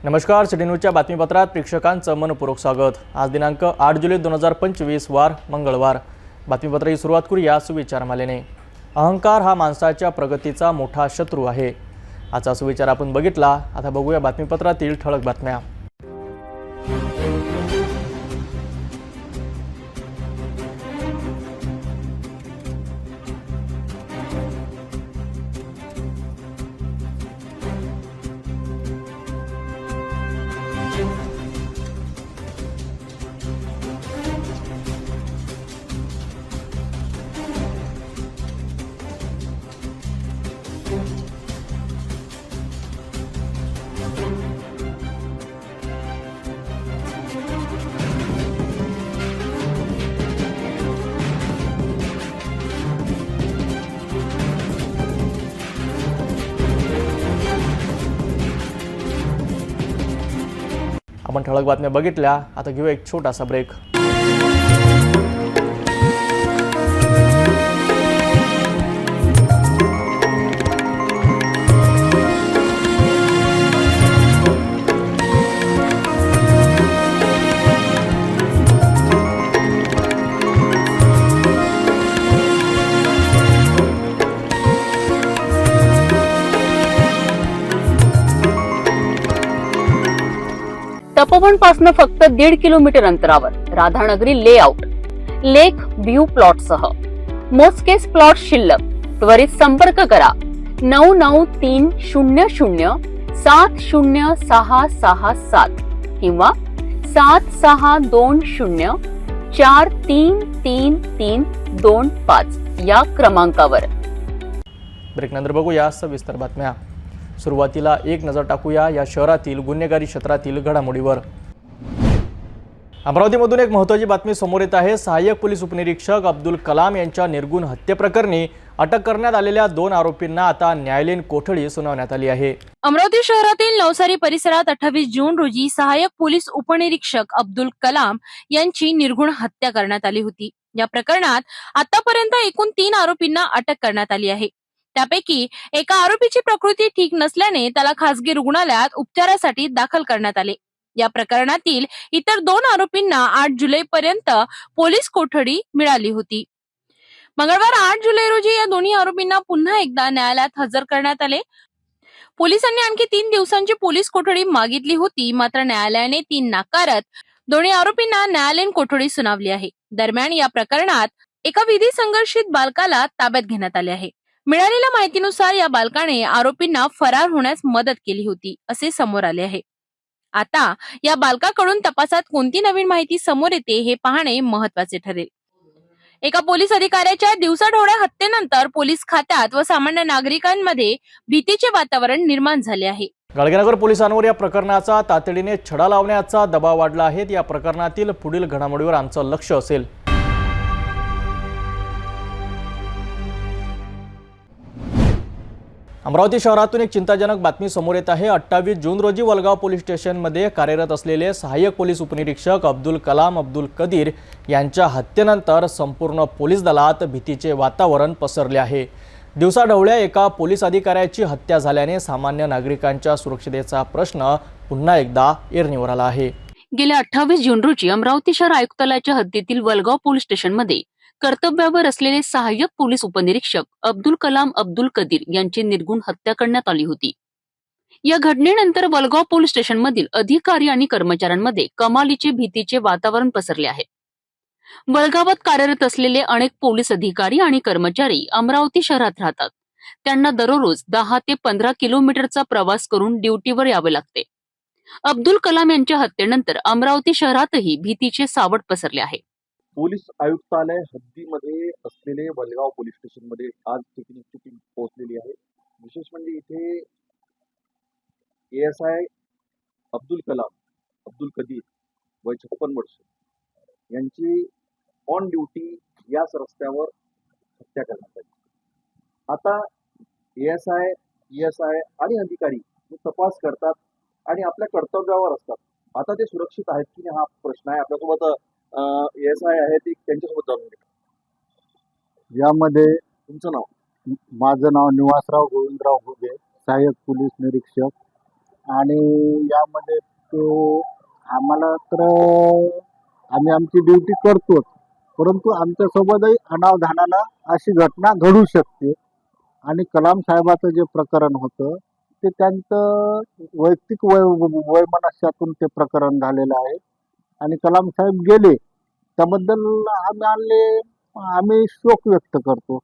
नमस्कार, सिटी न्यूजच्या बातमीपत्रात प्रेक्षकांचं मनपूर्वक स्वागत। आज दिनांक 8 जुलै 2025 वार मंगळवार। बातमीपत्राची सुरुवात करूया सुविचारमालेने। अहंकार हा माणसाच्या प्रगतीचा मोठा शत्रू आहे। आजचा सुविचार आपण बघितला। आता बघूया बातमीपत्रातील ठळक बातम्या। आपण ठळक बातम्या बघितल्या। आता घेऊ एक छोटासा ब्रेक। तपोवन पासून फक्त 1.5 किलोमीटर अंतरावर राधानगरी लेआउट लेक व्ह्यू प्लॉट सह मोजकेच प्लॉट शिल्लक। त्वरित संपर्क करा 9930706667 किंवा 7620433325 या क्रमांकावर। ब्रेकनंतर बघूया सविस्तर बातम्या। सुरुवातीला एक नजर टाकूया या शहरातील गुन्हेगारी क्षेत्रातील घडामोडीवर। अमरावतीमधून एक महत्त्वाची बातमी समोर येत आहे। सहाय्यक पोलीस उपनिरीक्षक अब्दुल कलाम यांच्या निर्गुण हत्येप्रकरणी अटक करण्यात आलेल्या 2 आरोपींना आता न्यायालयीन कोठडी सुनावण्यात आली आहे। अमरावती शहरातील नवसारी परिसरात 28 जून रोजी सहाय्यक पोलीस उपनिरीक्षक अब्दुल कलाम यांची निर्गुण हत्या करण्यात आली होती। या प्रकरणात आतापर्यंत एकूण 3 आरोपींना अटक करण्यात आली आहे। त्यापैकी एका आरोपीची प्रकृती ठीक नसल्याने त्याला खासगी रुग्णालयात उपचारासाठी दाखल करण्यात आले। या प्रकरणातील इतर 2 आरोपींना 8 जुलै पर्यंत पोलीस कोठडी मिळाली होती। मंगळवार 8 जुलै रोजी या दोन्ही आरोपींना पुन्हा एकदा न्यायालयात हजर करण्यात आले। पोलिसांनी आणखी 3 दिवसांची पोलीस कोठडी मागितली होती, मात्र न्यायालयाने ती नाकारत दोन्ही आरोपींना न्यायालयीन कोठडी सुनावली आहे। दरम्यान या प्रकरणात एका विधी संघर्षित बालकाला ताब्यात घेण्यात आले आहे। मिळालेल्या माहितीनुसार या बालकाने आरोपींना फरार होण्यास मदत केली होती असे समोर आले आहे। आता या बालकाकडून तपासात कोणती नवीन माहिती समोर येते हे पाहणे महत्त्वाचे ठरेल। एका पोलीस अधिकाऱ्याच्या दिवसाढवळ्या हत्येनंतर पोलीस खात्यात व सामान्य नागरिकांमध्ये भीतीचे वातावरण निर्माण झाले आहे। गाडगेनगर पोलिसांवर या प्रकरणाचा तातडीने छडा लावण्याचा दबाव वाढला आहे। या प्रकरणातील पुढील घडामोडीवर आमचं लक्ष असेल। अमरावती शहरातून एक चिंताजनक बातमी समोर येत आहे। 28 जून रोजी वलगाव पोलीस स्टेशनमध्ये कार्यरत असलेले सहाय्यक पोलीस उपनिरीक्षक अब्दुल कलाम अब्दुल कदीर यांच्या हत्येनंतर संपूर्ण पोलीस दलात भीतीचे वातावरण पसरले आहे। दिवसाढवळ्या एका पोलीस अधिकाऱ्याची हत्या झाल्याने सामान्य नागरिकांच्या सुरक्षिततेचा प्रश्न पुन्हा एकदा ऐरणीवर आला आहे। गेल्या 28 जून रोजी अमरावती शहर आयुक्तालयाच्या हद्दीतील वलगाव पोलीस स्टेशनमध्ये कर्तव्यावर असलेले सहाय्यक पोलीस उपनिरीक्षक अब्दुल कलाम अब्दुल कदीर यांची निर्गुण हत्या करण्यात आली होती। या घटनेनंतर वलगाव पोलीस स्टेशनमधील अधिकारी आणि कर्मचाऱ्यांमध्ये कमालीचे भीतीचे वातावरण पसरले आहे। वलगावात कार्यरत असलेले अनेक पोलीस अधिकारी आणि कर्मचारी अमरावती शहरात राहतात। त्यांना दररोज 10 ते 15 किलोमीटरचा प्रवास करून ड्युटीवर यावे लागते। अब्दुल कलाम यांच्या हत्येनंतर अमरावती शहरातही भीतीचे सावट पसरले आहे। पोलीस आयुक्तालय हद्दीमध्ये असलेले वलगाव पोलीस स्टेशनमध्ये आज टेक्निकची टीम पोहोचलेली आहे। विशेष म्हणजे इथे ASI अब्दुल कलाम अब्दुल कदीर वय 56 वर्ष यांची ऑन ड्युटी याच रस्त्यावर हत्या करण्यात आली। आता ASI, ESI आणि अधिकारी तपास करतात आणि आपल्या कर्तव्यावर असतात। आता ते सुरक्षित आहेत की नाही हा प्रश्न आहे। आपल्यासोबत ASI आहे ते त्यांच्यासोबत जाणून घेऊ। यामध्ये तुमचं नाव? माझं नाव निवासराव गोविंदराव घुगे, सहाय्यक पोलीस निरीक्षक आणि यामध्ये तो आम्हाला तर आम्ही आमची ड्युटी करतोच, परंतु आमच्यासोबतही अनावधानानं अशी घटना घडू शकते. आणि कलाम साहेबाचं जे प्रकरण होतं ते त्यांचं वैयक्तिक वैमनस्यातून ते प्रकरण झालेलं आहे. आणि कलाम साहेब गेले त्याबद्दल आम्ही शोक व्यक्त करतो.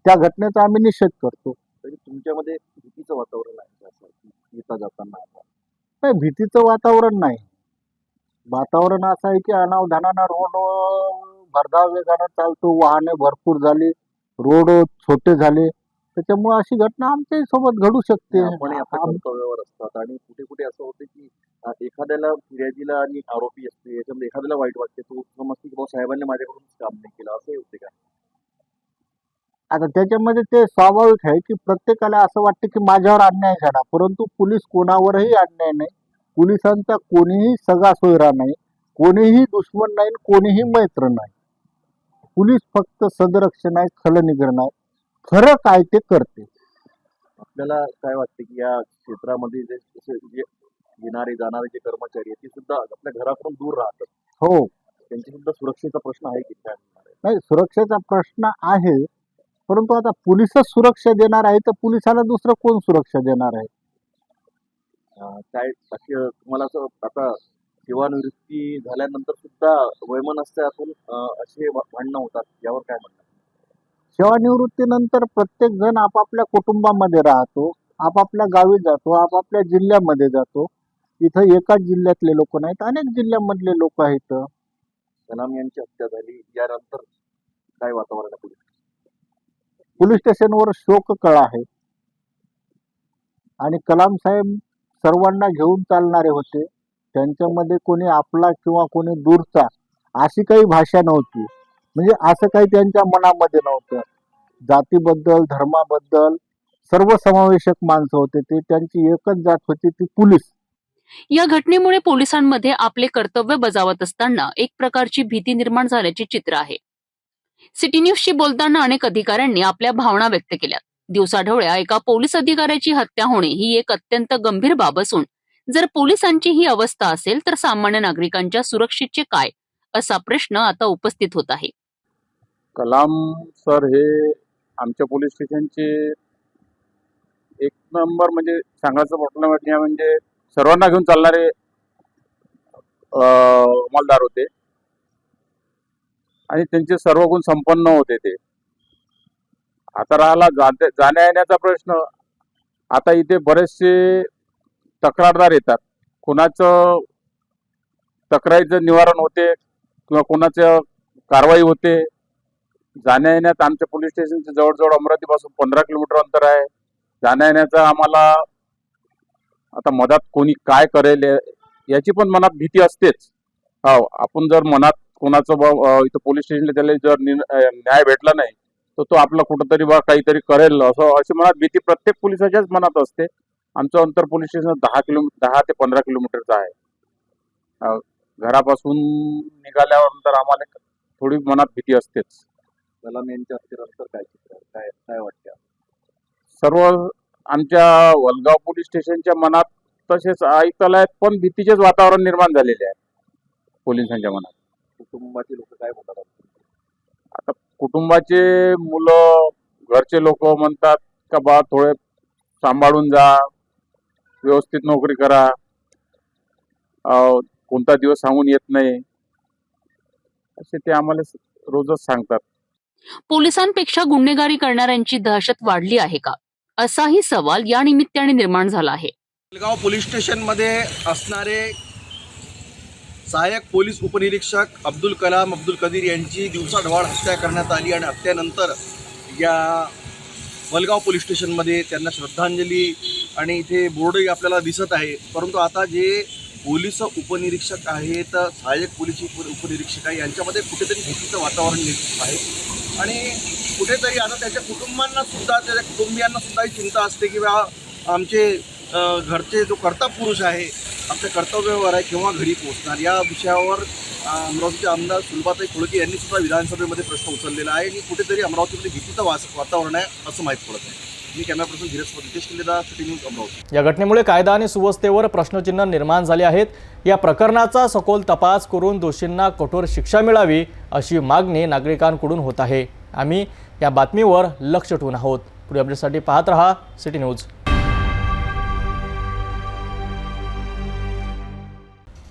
त्या घटनेचा आम्ही निषेध करतो. तरी तुमच्यामध्ये भीतीचं वातावरण आहे असं येता जाताना आता? नाही, भीतीचं वातावरण नाही. वातावरण असं आहे की अनावधानानं रोड भरधाव वेगानं चालतो, वाहने भरपूर झाली, रोड छोटे झाले, त्याच्यामुळे अशी घटना आमच्याही सोबत घडू शकते. आपण आता कर्तव्यावर असतात आणि कुठे कुठे असं होते की एखाद्याला फिर्यादीला आणि आरोपी असते याच्यामध्ये एखाद्याला वाईट वाटते, तो समजते की बाबा साहेबांनी माझ्याकडूनच काम नाही केलं, असंही होते का? आता त्याच्यामध्ये ते स्वाभाविक आहे की प्रत्येकाला असं वाटतं की माझ्यावर अन्याय झाला, परंतु पोलीस कोणावरही अन्याय नाही. पोलिसांचा कोणीही सगा सोयरा नाही, कोणीही दुश्मन नाही, कोणीही मैत्र नाही. पोलीस फक्त सदरक्षण आहे, खलनिग्रहण आहे. खरं काय ते करते. आपल्याला काय वाटते की या क्षेत्रामध्ये जे येणारे जाणारे जे कर्मचारी आहेत ते सुद्धा आपल्या घराकडून दूर राहतात, हो, त्यांची सुद्धा सुरक्षेचा प्रश्न आहे की काय? नाही, सुरक्षेचा प्रश्न आहे, परंतु आता पोलीसच सुरक्षा देणार आहे तर पोलिसाला दुसरं कोण सुरक्षा देणार आहे? काय असे तुम्हाला असं आता सेवानिवृत्ती झाल्यानंतर सुद्धा वैमनस्यातून असे भांडणं होतात, यावर काय म्हणतात? सेवानिवृत्तीनंतर प्रत्येक जण आपापल्या कुटुंबामध्ये राहतो, आपापल्या गावी जातो, आपापल्या जिल्ह्यामध्ये जातो. इथं एकाच जिल्ह्यातले लोक नाहीत, अनेक जिल्ह्यामधले लोक आहेत. कलाम यांची हत्या झाली यानंतर काय वातावरण आहे? पोलीस स्टेशनवर शोककळा आहे. आणि कलाम साहेब सर्वांना घेऊन चालणारे होते. त्यांच्यामध्ये कोणी आपला किंवा कोणी दूरचा अशी काही भाषा नव्हती. म्हणजे असं काही त्यांच्या मनामध्ये नव्हतं. जातीबद्दल, धर्माबद्दल सर्वसमावेशक माणसं होते ते. त्यांची एकच जात होती, ती पोलीस. या घटनेमुळे पोलिसांमध्ये आपले कर्तव्य बजावत असताना एक प्रकारची भीती निर्माण झाल्याचे चित्र आहे. सिटी न्यूजशी बोलताना अनेक अधिकाऱ्यांनी आपल्या भावना व्यक्त केल्या. दिवसाढवळ्या एका पोलीस अधिकाऱ्याची हत्या होणे ही एक अत्यंत गंभीर बाब असून जर पोलिसांची ही अवस्था असेल तर सामान्य नागरिकांच्या सुरक्षेचे काय, असा प्रश्न आता उपस्थित होत आहे. कलाम सर हे आमच्या पोलीस स्टेशनचे एक नंबर म्हणजे सांगायचं म्हटलं म्हणजे सर्वांना घेऊन चालणारे अंमलदार होते आणि त्यांचे सर्व गुण संपन्न होते ते. आता राहिला जाण्या येण्याचा प्रश्न. आता इथे बरेचसे तक्रारदार येतात, कोणाचं तक्रारीचं निवारण होते किंवा कोणाचं कारवाई होते. जाण्या येण्यात आमच्या पोलीस स्टेशनच्या जवळजवळ अमरावतीपासून 15 किलोमीटर अंतर आहे. जाण्या येण्याचा आम्हाला आता मधात कोणी काय करेल याची पण मनात भीती असतेच. हो, आपण जर मनात कोणाचं इथं पोलीस स्टेशनला त्याला जर न्याय भेटला नाही तर तो आपला कुठंतरी काहीतरी करेल असं अशी मनात भीती प्रत्येक पोलिसाच्याच मनात असते. आमचं अंतर पोलीस स्टेशन 10 ते 15 किलोमीटरचं आहे. घरापासून निघाल्यानंतर आम्हाला थोडी मनात भीती असतेच. कलाम यांच्या हत्येनंतर काय चित्र आहे? काय काय वाटतं? सर्व आमच्या वलगाव पोलीस स्टेशनच्या मनात तसेच आयुक्तालयात पण भीतीचेच वातावरण निर्माण झालेले आहे पोलिसांच्या मनात. कुटुंबाचे लोक काय म्हणतात? आता कुटुंबाचे मुलं, घरचे लोक म्हणतात का बा थोडे सांभाळून जा, व्यवस्थित नोकरी करा, कोणता दिवस सांगून येत नाही, असे ते आम्हाला रोजच सांगतात. पोलिसांपेक्षा गुन्हेगारी करणाऱ्यांची दहशत वाढली आहे का, असाही सवाल या निमित्ताने निर्माण झाला आहे. वलगाव पोलीस स्टेशनमध्ये असणारे सहाय्यक पोलीस उपनिरीक्षक अब्दुल कलाम अब्दुल कदीर यांची दिवसाढवळ हत्या करण्यात आली आणि हत्येनंतर या वलगाव पोलीस स्टेशनमध्ये त्यांना श्रद्धांजली आणि इथे बोर्डही आपल्याला दिसत आहे. परंतु आता जे पोलीस उपनिरीक्षक आहेत, सहाय्यक पोलीस उपनिरीक्षक आहे, यांच्यामध्ये कुठेतरी भीतीचं वातावरण निर्माण आहे आणि कुठेतरी आता त्याच्या कुटुंबांनासुद्धा, त्याच्या कुटुंबियांनासुद्धा ही चिंता असते की बा आमचे घरचे जो कर्ता पुरुष आहे आपल्या कर्तव्यावर आहे, केव्हा घरी पोहोचणार, या विषयावर अमरावतीचे आमदार सुलभाताई खोळके यांनी सुद्धा विधानसभेमध्ये प्रश्न उचललेला आहे आणि कुठेतरी अमरावतीमध्ये भीतीचं वातावरण आहे असं माहीत पडत आहे. मी कॅमेरा पर्सन धीरज नितेश किल्लेदार, सिटी न्यूज, अमरावती. या घटनेमुळे कायदा आणि सुव्यवस्थेवर प्रश्नचिन्ह निर्माण झाले आहेत. या प्रकरणाचा सखोल तपास करून दोषींना कठोर शिक्षा मिळावी अशी मागणी नागरिकांकडून होत आहे. आम्ही या बातमीवर लक्ष ठेवून आहोत. पुढील अपडेटसाठी पाहत रहा सिटी न्यूज.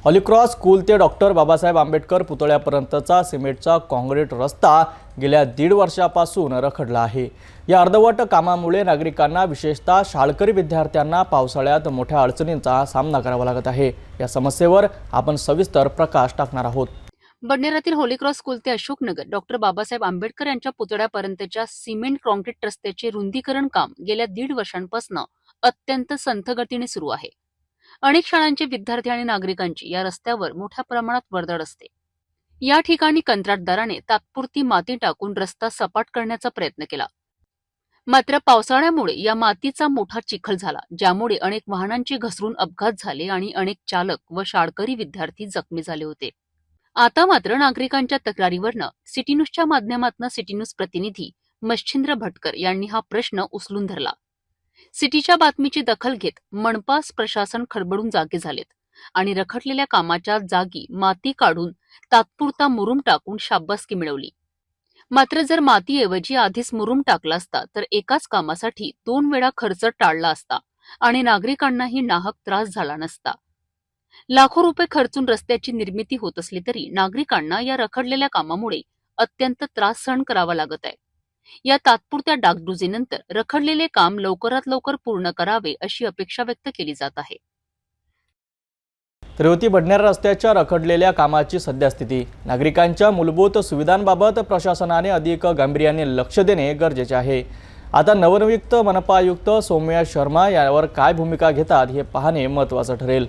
हॉलीक्रॉस स्कूल ते डॉक्टर बाबासाहेब आंबेडकर पुतळ्यापर्यंतचा सिमेंटचा काँक्रीट रस्ता गेल्या 1.5 वर्षापासून रखडला आहे. या अर्धवट कामामुळे नागरिकांना, विशेषतः शाळकरी विद्यार्थ्यांना पावसाळ्यात मोठ्या अडचणींचा सामना करावा लागत आहे. या समस्येवर आपण सविस्तर प्रकाश टाकणार आहोत. बडनेरातील होलीक्रॉस स्कूल ते अशोकनगर डॉक्टर बाबासाहेब आंबेडकर यांच्या पुतळ्यापर्यंतच्या सिमेंट काँक्रीट रस्त्याचे रुंदीकरण काम गेल्या 1.5 वर्षांपासून अत्यंत संथ गतीने सुरू आहे. अनेक शाळांचे विद्यार्थी आणि नागरिकांची या रस्त्यावर मोठ्या प्रमाणात वर्दळ असते. या ठिकाणी कंत्राटदाराने तात्पुरती माती टाकून रस्ता सपाट करण्याचा प्रयत्न केला. मात्र पावसाळ्यामुळे या मातीचा मोठा चिखल झाला, ज्यामुळे अनेक वाहनांचे घसरून अपघात झाले आणि अनेक चालक व शाळकरी विद्यार्थी जखमी झाले होते. आता मात्र नागरिकांच्या तक्रारीवरनं सिटी न्यूजच्या माध्यमातून सिटी न्यूज प्रतिनिधी मच्छिंद्र भटकर यांनी हा प्रश्न उचलून धरला. सिटीच्या बातमीची दखल घेत मनपा प्रशासन खडबडून जागे झालेत आणि रखडलेल्या कामाच्या जागी माती काढून तात्पुरता मुरुम टाकून शाबासकी मिळवली. मात्र जर मातीऐवजी आधीच मुरुम टाकला असता तर एकाच कामासाठी 2 वेळा खर्च टाळला असता आणि नागरिकांनाही नाहक त्रास झाला नसता. लाखो रुपये खर्चून रस्त्याची निर्मिती होत असली तरी नागरिकांना या रखडलेल्या कामामुळे अत्यंत त्रास सहन करावा लागत आहे. या तात्पुरत्या डागडुजीनंतर रखडलेले काम लवकरात लवकर पूर्ण करावे अशी अपेक्षा व्यक्त केली जात आहे. तर होती बडनेरा रस्त्याच्या रखडलेल्या कामाची सद्यस्थिती. नागरिकांच्या मूलभूत सुविधांबाबत प्रशासनाने अधिक गांभीर्याने लक्ष देणे गरजेचे आहे. आता नवनियुक्त मनपा आयुक्त सौम्या शर्मा यावर काय भूमिका घेतात हे पाहणे महत्त्वाचं ठरेल.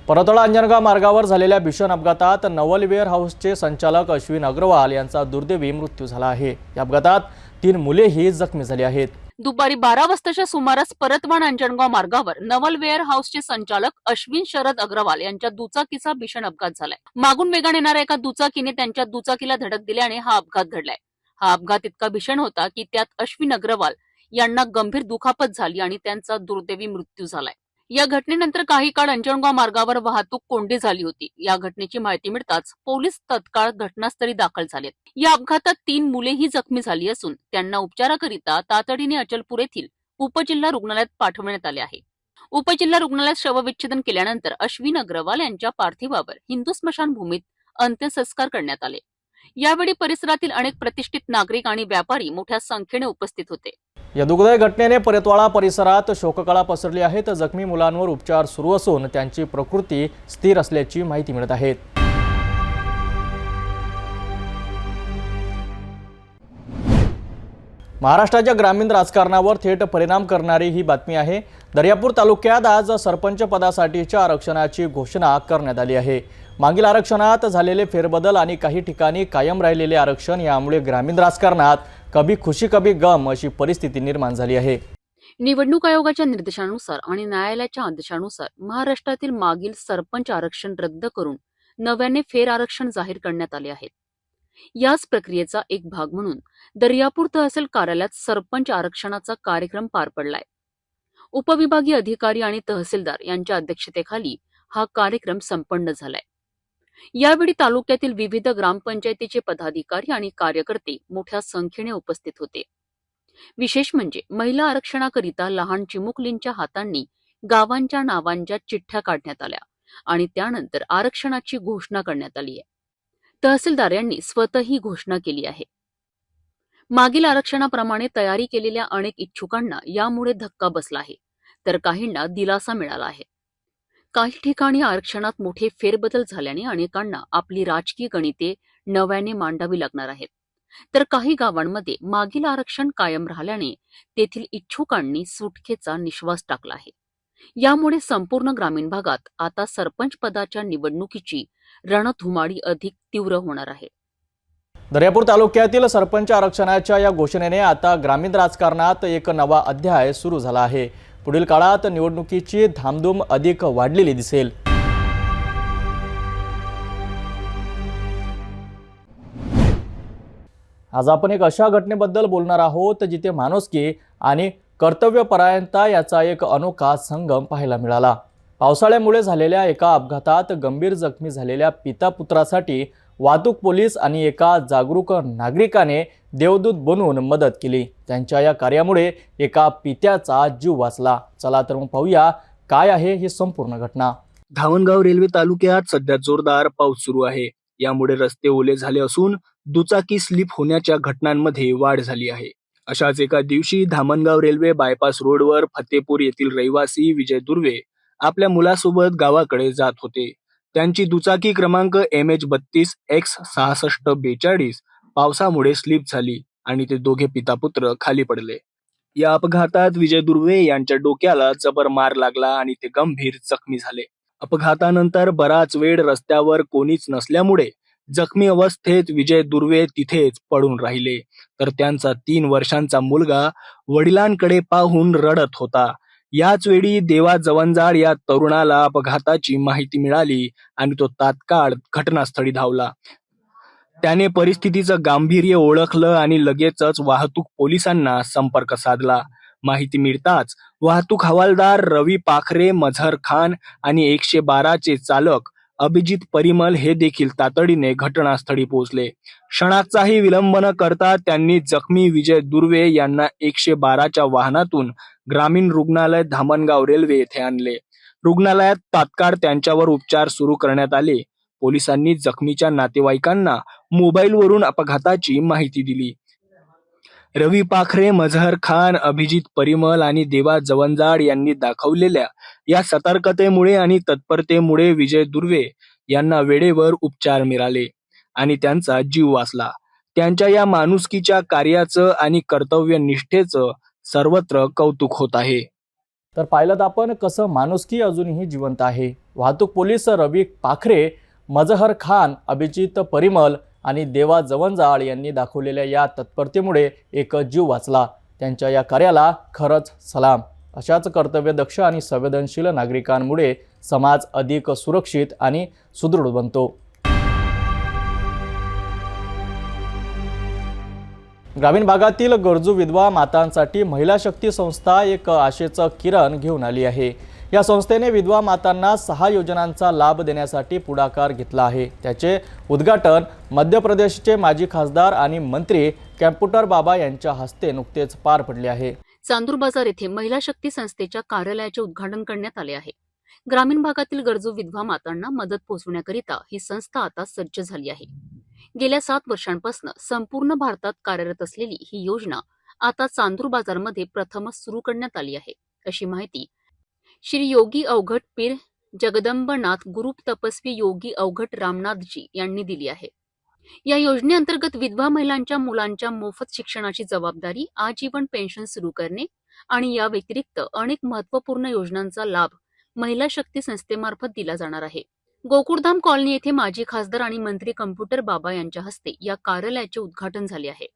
परतळा अंजनगाव मार्गावर झालेल्या भीषण अपघातात नवल वेअर हाऊसचे संचालक अश्विन अग्रवाल यांचा दुर्दैवी मृत्यू झाला आहे. या अपघातात 3 मुलेही जखमी झाली आहेत. दुपारी 12 वाजताच्या सुमारास परतवाड अंजनगाव मार्गावर नवल वेअर हाऊसचे संचालक अश्विन शरद अग्रवाल यांच्या दुचाकीचा भीषण अपघात झालाय. मागून वेगाने येणाऱ्या एका दुचाकीने त्यांच्या दुचाकीला धडक दिल्याने हा अपघात घडलाय. हा अपघात इतका भीषण होता की त्यात अश्विन अग्रवाल यांना गंभीर दुखापत झाली आणि त्यांचा दुर्दैवी मृत्यू झालाय. या घटनेनंतर काही काळ अंजनगाव मार्गावर वाहतूक कोंडी झाली होती. या घटनेची माहिती मिळताच पोलीस तत्काळ घटनास्थळी दाखल झालेत. या अपघातात 3 मुलेही जखमी झाली असून त्यांना उपचाराकरिता तातडीने अचलपूर येथील उपजिल्हा रुग्णालयात पाठवण्यात आले आहे. उपजिल्हा रुग्णालयात शवविच्छेदन केल्यानंतर अश्विन अग्रवाल यांच्या पार्थिवावर हिंदू स्मशानभूमीत अंत्यसंस्कार करण्यात आले. यावेळी परिसरातील अनेक प्रतिष्ठित नागरिक आणि व्यापारी मोठ्या संख्येने उपस्थित होते. या दुःखदायक घटनेने परतवाडा परिसरात शोककळा पसरली आहे. तर जखमी मुलांवर उपचार सुरू असून त्यांची प्रकृती स्थिर असल्याची माहिती मिळत आहे. महाराष्ट्राच्या ग्रामीण राजकारणावर थेट परिणाम करणारी ही बातमी आहे. दर्यापूर तालुक्यात आज सरपंच पदासाठीच्या आरक्षणाची घोषणा करण्यात आली आहे. मागील आरक्षणात झालेले फेरबदल आणि काही ठिकाणी कायम राहिलेले आरक्षण यामुळे ग्रामीण राजकारणात कभी खुशी कभी गम अशी परिस्थिती निर्माण झाली आहे. निवडणूक आयोगाच्या निर्देशानुसार आणि न्यायालयाच्या आदेशानुसार महाराष्ट्रातील मागील सरपंच आरक्षण रद्द करून नव्याने फेर आरक्षण जाहीर करण्यात आले आहेत. याच प्रक्रियेचा एक भाग म्हणून दर्यापूर तहसील कार्यालयात सरपंच आरक्षणाचा कार्यक्रम पार पडलाय. उपविभागीय अधिकारी आणि तहसीलदार यांच्या अध्यक्षतेखाली हा कार्यक्रम संपन्न झालाय. यावेळी तालुक्यातील विविध ग्रामपंचायतीचे पदाधिकारी आणि कार्यकर्ते मोठ्या संख्येने उपस्थित होते. विशेष म्हणजे महिला आरक्षणाकरिता लहान चिमुकलींच्या हातांनी गावांच्या नावांच्या चिठ्ठ्या काढण्यात आल्या आणि त्यानंतर आरक्षणाची घोषणा करण्यात आली आहे. तहसीलदार यांनी स्वतः ही घोषणा केली आहे. मागील आरक्षणाप्रमाणे तयारी केलेल्या अनेक इच्छुकांना यामुळे धक्का बसला आहे, तर काहींना दिलासा मिळाला आहे. काही ठिकाणी आरक्षणात मोठे फेरबदल झाल्याने अनेकांना आपली राजकीय गणिते नव्याने मांडावी लागणार आहेत. तर काही गावांमध्ये मागील आरक्षण कायम राहिल्याने तेथील इच्छुकांनी सुटकेचा निश्वास टाकला आहे. यामुळे संपूर्ण ग्रामीण भागात आता सरपंच पदाच्या निवडणुकीची रणधुमाळी अधिक तीव्र होणार आहे. दर्यापूर तालुक्यातील सरपंच आरक्षणाच्या या घोषणेने आता ग्रामीण राजकारणात एक नवा अध्याय सुरू झाला आहे. पुढील काळात निवडणुकीची धामधूम अधिक वाढलेली दिसेल. आज आपण एक अशा घटनेबद्दल बोलणार आहोत जिथे माणुसकी आणि कर्तव्यपरायणता याचा एक अनोखा संगम पाहायला मिळाला. पावसाळ्यामुळे झालेल्या एका अपघातात गंभीर जखमी झालेल्या पिता पुत्रासाठी वाहतूक पोलीस आणि एका जागरूक नागरिकाने देवदूत बनून मदत केली. त्यांच्या या कार्यामुळे एका पित्याचा जीव वाचला. चला तर मग पाहूया काय आहे ही संपूर्ण घटना. धामणगाव रेल्वे तालुक्यात सध्या जोरदार पाऊस सुरू आहे. यामुळे रस्ते ओले झाले असून दुचाकी स्लिप होण्याच्या घटनांमध्ये वाढ झाली आहे. अशाच एका दिवशी धामणगाव रेल्वे बायपास रोडवर फतेपूर येथील रहिवासी विजय दुर्वे आपल्या मुलासोबत गावाकडे जात होते. त्यांची दुचाकी क्रमांक MH32X6642 पावसामुळे स्लिप झाली आणि ते दोघे पिता पुत्र खाली पडले. या अपघातात विजय दुर्वे यांच्या डोक्याला जबर मार लागला आणि ते गंभीर जखमी झाले. अपघातानंतर बराच वेळ रस्त्यावर कोणीच नसल्यामुळे जखमी अवस्थेत विजय दुर्वे तिथेच पडून राहिले. तर त्यांचा 3 वर्षांचा मुलगा वडिलांकडे पाहून रडत होता. याच वेळी देवा जवंजाळ या तरुणाला अपघाताची माहिती मिळाली आणि तो तात्काळ घटनास्थळी धावला. त्याने परिस्थितीचं गांभीर्य ओळखलं आणि लगेचच वाहतूक पोलिसांना संपर्क साधला. माहिती मिळताच वाहतूक हवालदार रवी पाखरे, मझहर खान आणि 112चे चालक अभिजित परिमल हे देखील तातडीने घटनास्थळी पोहोचले. क्षणाचाही विलंब न करता त्यांनी जखमी विजय दुर्वे यांना 112च्या वाहनातून ग्रामीण रुग्णालय धामणगाव रेल्वे येथे आणले. रुग्णालयात तात्काळ त्यांच्यावर उपचार सुरू करण्यात आले. पोलिसांनी जखमीच्या नातेवाईकांना मोबाईलवरून अपघाताची माहिती दिली. रवी पाखरे, मझहर खान, अभिजित परिमल आणि देवा जवंजाळ यांनी दाखवलेल्या या सतर्कतेमुळे आणि तत्परतेमुळे विजय दुर्वे यांना वेळेवर उपचार मिळाले आणि त्यांचा जीव वाचला. त्यांच्या या माणुसकीच्या कार्याचं आणि कर्तव्यनिष्ठेचं सर्वत्र कौतुक होत आहे. तर पाहिलं तर आपण कसं माणुसकी अजूनही जिवंत आहे. वाहतूक पोलीस रवी पाखरे, मझहर खान, अभिजित परिमल आणि देवा जवंजाळ यांनी दाखवलेल्या या तत्परतेमुळे एक जीव वाचला. त्यांच्या या कार्याला खरंच सलाम. अशाच कर्तव्यदक्ष आणि संवेदनशील नागरिकांमुळे समाज अधिक सुरक्षित आणि सुदृढ बनतो. ग्रामीण भागातील गरजू विधवा मातांसाठी महिला शक्ती संस्था एक आशेचं किरण घेऊन आली आहे. या संस्थेने विधवा मातांना 6 योजनांचा लाभ देण्यासाठी पुढाकार घेतला आहे. त्याचे उद्घाटन मध्य प्रदेशचे माजी खासदार आणि मंत्री कॅम्प्युटर बाबा यांच्या हस्ते नुकतेच पार पडले आहे. चांदूर बाजार येथे महिला शक्ती संस्थेच्या कार्यालयाचे उद्घाटन करण्यात आले आहे. ग्रामीण भागातील गरजू विधवा मातांना मदत पोहोचवण्याकरिता ही संस्था आता सज्ज झाली आहे. गेल्या 7 वर्षांपासून संपूर्ण भारतात कार्यरत असलेली ही योजना आता चांदूर बाजारमध्ये प्रथमच सुरू करण्यात आली आहे, अशी माहिती श्री योगी अवघट पीर जगदंबनाथ गुरु तपस्वी योगी अवघट रामनाथजी यांनी दिली आहे. या योजनेअंतर्गत विधवा महिलांच्या मुलांच्या मोफत शिक्षणाची जबाबदारी, आजीवन पेन्शन सुरू करणे आणि या व्यतिरिक्त अनेक महत्त्वपूर्ण योजनांचा लाभ महिला शक्ती संस्थेमार्फत दिला जाणार आहे. गोकुळधाम कॉलनी येथे माजी खासदार आणि मंत्री कम्प्युटर बाबा यांच्या हस्ते या कार्यालयाचे उद्घाटन झाले आहे.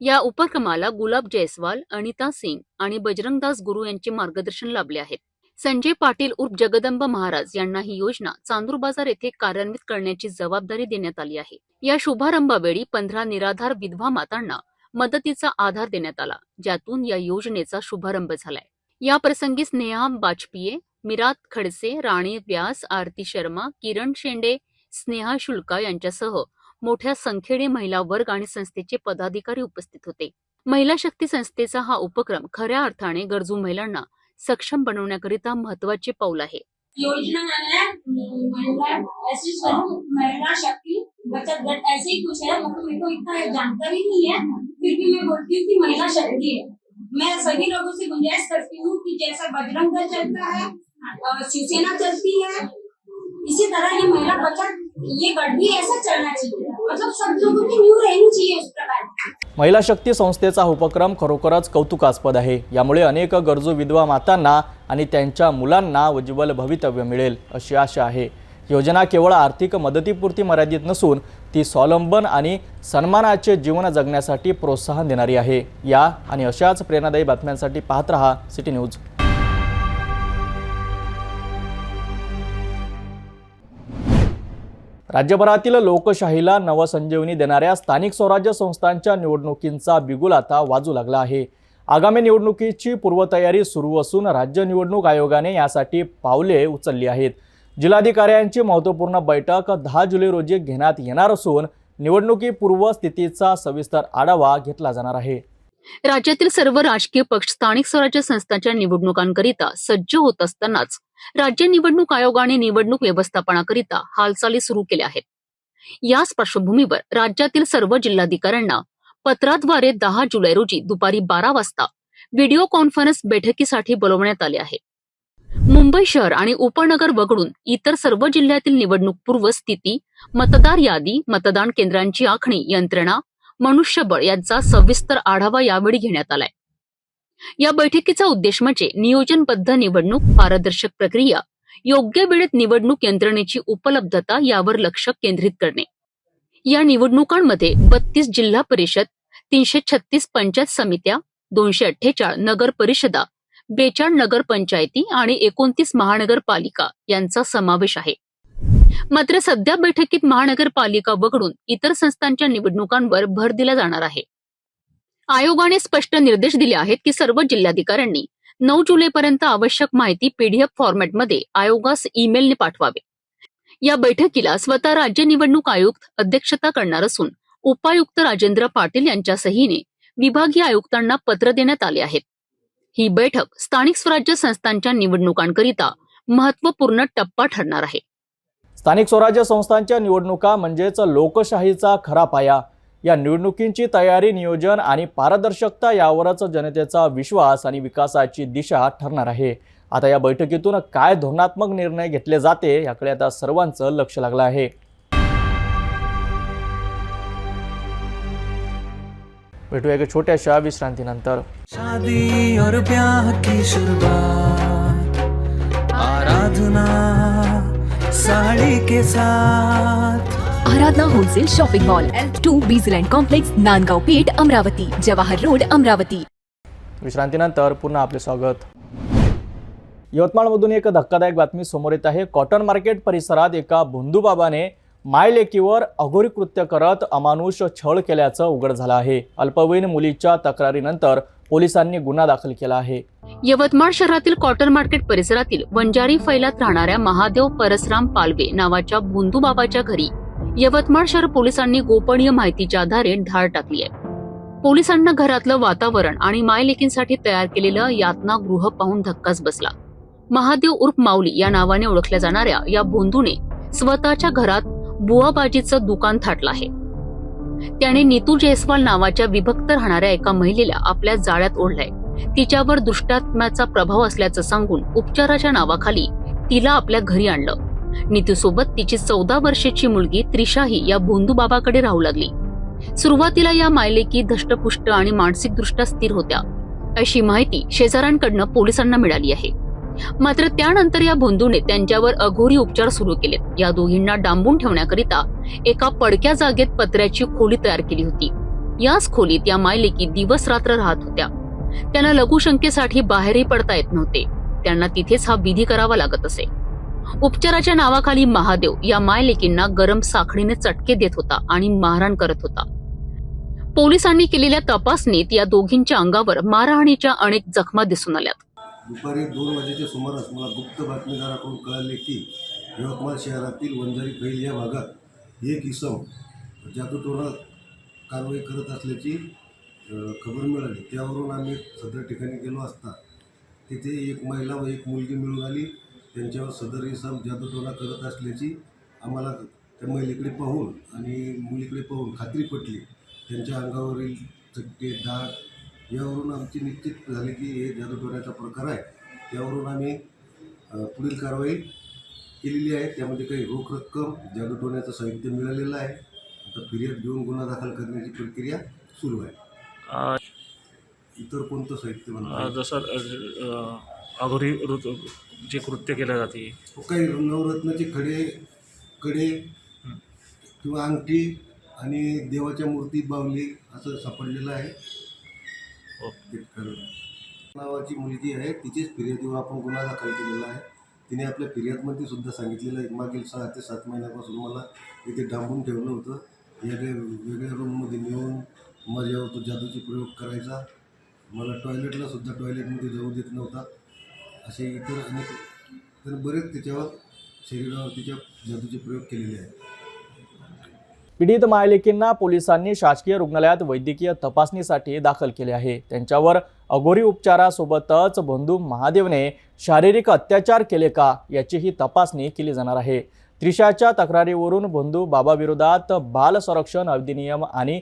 या उपक्रमाला गुलाब जयस्वाल, अनिता सिंग आणि बजरंगदास गुरु यांचे मार्गदर्शन लाभले आहेत. संजय पाटील उर्फ जगदंब महाराज यांना ही योजना चांदूर बाजार येथे कार्यान्वित करण्याची जबाबदारी देण्यात आली आहे. या शुभारंभावेळी 15 निराधार विधवा मातांना मदतीचा आधार देण्यात आला, ज्यातून या योजनेचा शुभारंभ झालाय. या प्रसंगी स्नेहा बाजपेयी, मिरात खडसे, राणी व्यास, आरती शर्मा, किरण शेंडे, स्नेहा शुल्का यांच्यासह मोठ्या संख्येने महिला वर्ग आणि संस्थेचे पदाधिकारी उपस्थित होते. महिला शक्ती संस्थेचा हा उपक्रम खऱ्या अर्थाने गरजू महिलांना सक्षम बनवण्याकरिता महत्वाचे पाऊल आहे. योजना है महिला शक्ति बचत गट, ऐसे ही कुछ है. मेरे को इतना जानकारी नहीं है, फिर भी मैं बोलती हूँ कि महिला शक्ति है. मैं सभी लोगों से गुंजाइश करती हूँ कि जैसा बजरंग दल चलता है, शिवसेना चलती है, इसी तरह ये महिला बचत ये गट भी ऐसा चलना चाहिए. मतलब सब लोगों की न्यू रहनी चाहिए उस प्रकार. महिला शक्ती संस्थेचा उपक्रम खरोखरच कौतुकास्पद आहे. यामुळे अनेक गरजू विधवा मातांना आणि त्यांच्या मुलांना उज्ज्वल भवितव्य मिळेल अशी आशा आहे. योजना केवळ आर्थिक मदतीपुरती मर्यादित नसून ती स्वावलंबन आणि सन्मानाचे जीवन जगण्यासाठी प्रोत्साहन देणारी आहे. या आणि अशाच प्रेरणादायी बातम्यांसाठी पाहत रहा सिटी न्यूज. राज्यभरातील लोकशाहीला नवसंजीवनी देणाऱ्या स्थानिक स्वराज्य संस्थांच्या निवडणुकींचा बिगुल आता वाजू लागला आहे. आगामी निवडणुकीची पूर्वतयारी सुरू असून राज्य निवडणूक आयोगाने यासाठी पावले उचलली आहेत. जिल्हाधिकाऱ्यांची महत्त्वपूर्ण बैठक 10 जुलै रोजी घेण्यात येणार असून निवडणुकीपूर्व स्थितीचा सविस्तर आढावा घेतला जाणार आहे. राज्यातील सर्व राजकीय पक्ष स्थानिक स्वराज्य संस्थांच्या निवडणुकांकरिता सज्ज होत असतानाच राज्य निवडणूक आयोगाने निवडणूक व्यवस्थापनाकरिता हालचाली सुरू केल्या आहेत. याच पार्श्वभूमीवर राज्यातील सर्व जिल्हाधिकाऱ्यांना पत्राद्वारे 10 जुलै रोजी दुपारी 12 वाजता व्हिडिओ कॉन्फरन्स बैठकीसाठी बोलवण्यात आले आहे. मुंबई शहर आणि उपनगर वगळून इतर सर्व जिल्ह्यातील निवडणूकपूर्व स्थिती, मतदार यादी, मतदान केंद्रांची आखणी यंत्रणा, मनुष्यबळ यांचा सविस्तर आढावा यावेळी घेण्यात आलाय. या बैठकीचा उद्देश म्हणजे नियोजनबद्ध निवडणूक, पारदर्शक प्रक्रिया, योग्य वेळेत निवडणूक यंत्रणेची उपलब्धता यावर लक्ष केंद्रित करणे. या निवडणुकांमध्ये 32 जिल्हा परिषद, 336 पंचायत समित्या, 248 नगर परिषदा, 42 नगर पंचायती आणि 29 महानगरपालिका यांचा समावेश आहे. मात्र सध्या बैठकीत महानगरपालिका वगळून इतर संस्थांच्या निवडणुकांवर भर दिला जाणार आहे. आयोगाने स्पष्ट निर्देश दिले आहेत की सर्व जिल्हाधिकाऱ्यांनी 9 जुलैपर्यंत आवश्यक माहिती पीडीएफ फॉर्मॅटमध्ये आयोगास ईमेलने पाठवावे. या बैठकीला स्वतः राज्य निवडणूक आयुक्त अध्यक्षता करणार असून उपायुक्त राजेंद्र पाटील यांच्या सहीने विभागीय आयुक्तांना पत्र देण्यात आले आहेत. ही बैठक स्थानिक स्वराज्य संस्थांच्या निवडणुकांकरिता महत्त्वपूर्ण टप्पा ठरणार आहे. स्थानिक स्वराज्य संस्थांच्या निवडणुका म्हणजेच लोकशाहीचा खरा पाया. या निवडणुकींची तयारी, नियोजन आणि पारदर्शकता यावरच जनतेचा विश्वास आणि विकासाची दिशा ठरणार आहे. आता या बैठकीतून काय धोरणात्मक निर्णय घेतले जाते याकडे आता सर्वांचं लक्ष लागलं आहे. भेटूया एका छोट्याशा विश्रांतीनंतर. शादी और ब्याह की शुरुआत आराधना साड़ी के साथ. Aradhana wholesale shopping mall, L2 बीझलँड कॉम्प्लेक्स, नांदगाव पेठ, अमरावती, जवाहर रोड, अमरावती. विश्रांतीनंतर पुन्हा आपले स्वागत. यवतमाळमधून एक धक्कादायक बातमी समोर येत आहे. कॉटन मार्केट परिसरात एका भोंदूबाबाने मायलेकीवर अघोरी कृत्य करत अमानुष छळ केल्याचं उघड झालं आहे. अल्पवयीन मुलीच्या तक्रारीनंतर पोलिसांनी गुन्हा दाखल केला आहे. यवतमाळ शहरातील कॉटन मार्केट परिसरातील वंजारी फैलात राहणाऱ्या महादेव परसराम पालवे नावाच्या भोंदूबाबाच्या घरी यवतमाळ शहर पोलिसांनी गोपनीय माहितीच्या आधारे धाड टाकली आहे. पोलिसांना घरातलं वातावरण आणि मायलेकींसाठी तयार केलेलं यातनागृह पाहून धक्काच बसला. महादेव उर्फ माऊली या नावाने ओळखल्या जाणाऱ्या या भोंदूने स्वतःच्या घरात बुवाबाजीचं दुकान थाटलं आहे. त्याने नीतू जयस्वाल नावाच्या विभक्त राहणाऱ्या एका महिलेला आपल्या जाळ्यात ओढलाय. तिच्यावर दुष्टात्म्याचा प्रभाव असल्याचं सांगून उपचाराच्या नावाखाली तिला आपल्या घरी आणलं. नीतूसोबत तिची 14 वर्षाची मुलगी त्रिशाही या भोंदूबाबाकडे राहू लागली. सुरुवातीला या मायलेकी धष्टपुष्ट आणि मानसिकदृष्ट्या स्थिर होत्या अशी माहिती शेजाऱ्यांकडनं पोलिसांना मिळाली आहे. मात्र त्यानंतर या भोंदूने त्यांच्यावर अघोरी उपचार सुरू केलेत. या दोघींना डांबून ठेवण्याकरिता एका पडक्या जागेत पत्र्याची खोली तयार केली होती. याच खोलीत या मायलेकी दिवस रात्र राहत होत्या. त्यांना लघुशंकेसाठी बाहेरही पडता येत नव्हते. त्यांना तिथेच हा विधी करावा लागत असे. उपचाराच्या नावाखाली महादेव या मायलेकींना गरम साखळीने चटके देत होता आणि मारहाण करत होता. पोलिसांनी केलेल्या तपासणीत या दोघींच्या अंगावर मारहाणीच्या अनेक जखमा दिसून आल्यात. दुपारी 2 वाजेच्या सुमारास मला गुप्त बातमीदाराकडून कळले की यवतमाळ शहरातील वंजारी फैल या भागात एक इसम जादूटोणा कारवाई करत असल्याची खबर मिळाली. त्यावरून आम्ही सदर ठिकाणी गेलो असता तिथे एक महिला व एक मुलगी मिळून आली. त्यांच्यावर सदर इसम जादूटोणा करत असल्याची आम्हाला त्या महिलेकडे पाहून आणि मुलीकडे पाहून खात्री पटली. त्यांच्या अंगावरील चट्टे, डाग यावरून आमची निश्चित झाले की हे जादूटोण्याचा प्रकार आहे. त्यावरून आम्ही पुढील कारवाई केलेली आहे. त्यामध्ये काही रोख रक्कम, जादूटोण्याचं साहित्य मिळालेलं आहे. आता फिर्याद घेऊन गुन्हा दाखल करण्याची प्रक्रिया सुरू आहे. इतर कोणतं साहित्य म्हणतात जसं अघोरी जे कृत्य केलं जाते, काही नवरत्नाचे कडे किंवा अंगठी आणि देवाच्या मूर्ती, बावली असं सापडलेलं आहे. नावाची मुलगी आहे, तिचेच फिर्यादीवर आपण गुन्हा दाखल केलेला आहे. तिने आपल्या फिर्यादमध्ये सुद्धा सांगितलेलं आहे, मागील 6 ते 7 महिन्यापासून मला इथे डांबून ठेवलं होतं. वेगळ्या रूममध्ये नेऊन माझ्यावर तो जादूचे प्रयोग करायचा. मला टॉयलेटला सुद्धा टॉयलेटमध्ये जाऊ देत नव्हता. असे इतर अनेक तर बरेच त्याच्यावर शरीरावर तिच्या जादूचे प्रयोग केलेले आहेत. पीडित मायलेकींना पोलिसांनी शासकीय रुग्णालयात वैद्यकीय तपासणीसाठी दाखल केले आहे. त्यांच्यावर अघोरी उपचारासोबतच बंधू महादेवने शारीरिक अत्याचार केले का याचीही तपासणी केली जाणार आहे. त्रिशाच्या तक्रारीवरून बंधू बाबाविरोधात बाल संरक्षण अधिनियम आणि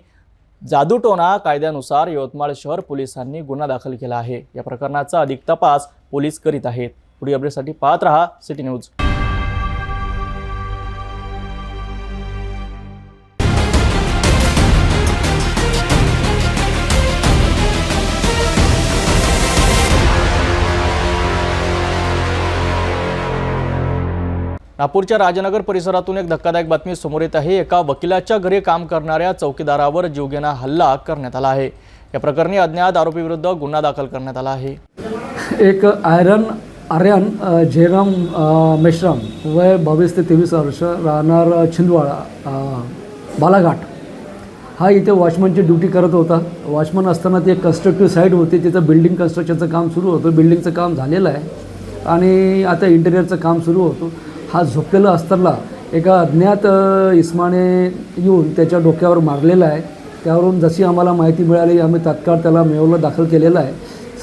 जादूटोणा कायद्यानुसार यवतमाळ शहर पोलिसांनी गुन्हा दाखल केला आहे. या प्रकरणाचा अधिक तपास पोलीस करीत आहेत. पुढील अपडेटसाठी पाहत रहा सिटी न्यूज. नागपूरच्या राजनगर परिसरातून एक धक्कादायक बातमी समोर येत आहे. एका वकिलाच्या घरी काम करणाऱ्या चौकीदारावर जीवघेणा हल्ला करण्यात आला आहे. या प्रकरणी अज्ञात आरोपीविरुद्ध गुन्हा दाखल करण्यात आला आहे. एक आर्यन जयराम मेश्राम वय 22 ते 23 वर्ष, राहणार छिंदवाडा बालाघाट, हा इथे वॉचमनची ड्युटी करत होता. वॉचमन असताना ती एक कन्स्ट्रक्टिव्ह साईट होती, तिथं बिल्डिंग कन्स्ट्रक्शनचं काम सुरू होतं. बिल्डिंगचं काम झालेलं आहे आणि आता इंटेरियरचं काम सुरू होतं. हा झोपलेला असताना एका अज्ञात इस्माने येऊन त्याच्या डोक्यावर मारलेला आहे. त्यावरून जशी आम्हाला माहिती मिळाली आम्ही तात्काळ त्याला मेयोला दाखल केलेला आहे.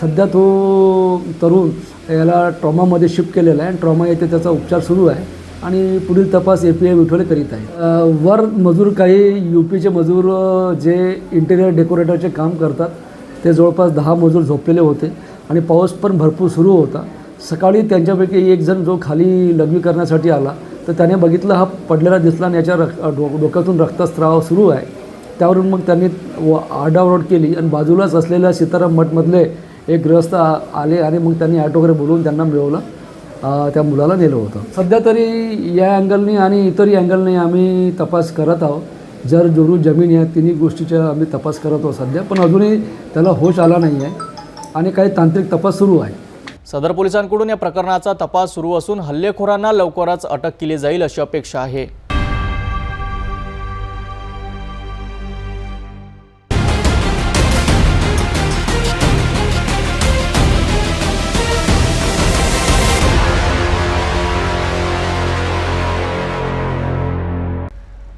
सध्या तो तरुण याला ट्रॉमामध्ये शिफ्ट केलेला आहे आणि ट्रॉमा येथे त्याचा उपचार सुरू आहे आणि पुढील तपास API विठोले करीत आहे. वर मजूर काही UPचे मजूर जे इंटेरियर डेकोरेटरचे काम करतात ते जवळपास 10 मजूर झोपलेले होते आणि पाऊस पण भरपूर सुरू होता. सकाळी त्यांच्यापैकी एक जण जो खाली लघवी करण्यासाठी आला तर त्याने बघितलं हा पडलेला दिसला आणि याच्या डोक्यातून रक्तस्राव सुरू आहे. त्यावरून मग त्यांनी आरडाओरड केली आणि बाजूलाच असलेल्या सीताराम मठमधले एक गृहस्थ आले आणि मग त्यांनी ऑटो वगैरे बोलवून त्यांना मिळवलं, त्या मुलाला नेलं होतं. सध्या तरी या अँगलनी आणि इतरही अँगलनी आम्ही तपास करत आहोत. जर जोरू जमीन या तिन्ही गोष्टीचा आम्ही तपास करत आहोत सध्या, पण अजूनही त्याला होश आला नाही आहे आणि काही तांत्रिक तपास सुरू आहे. सदर पोलिसांकडून या प्रकरणाचा तपास सुरू असून हल्लेखोरांना लवकरच अटक केली जाईल अशी अपेक्षा आहे.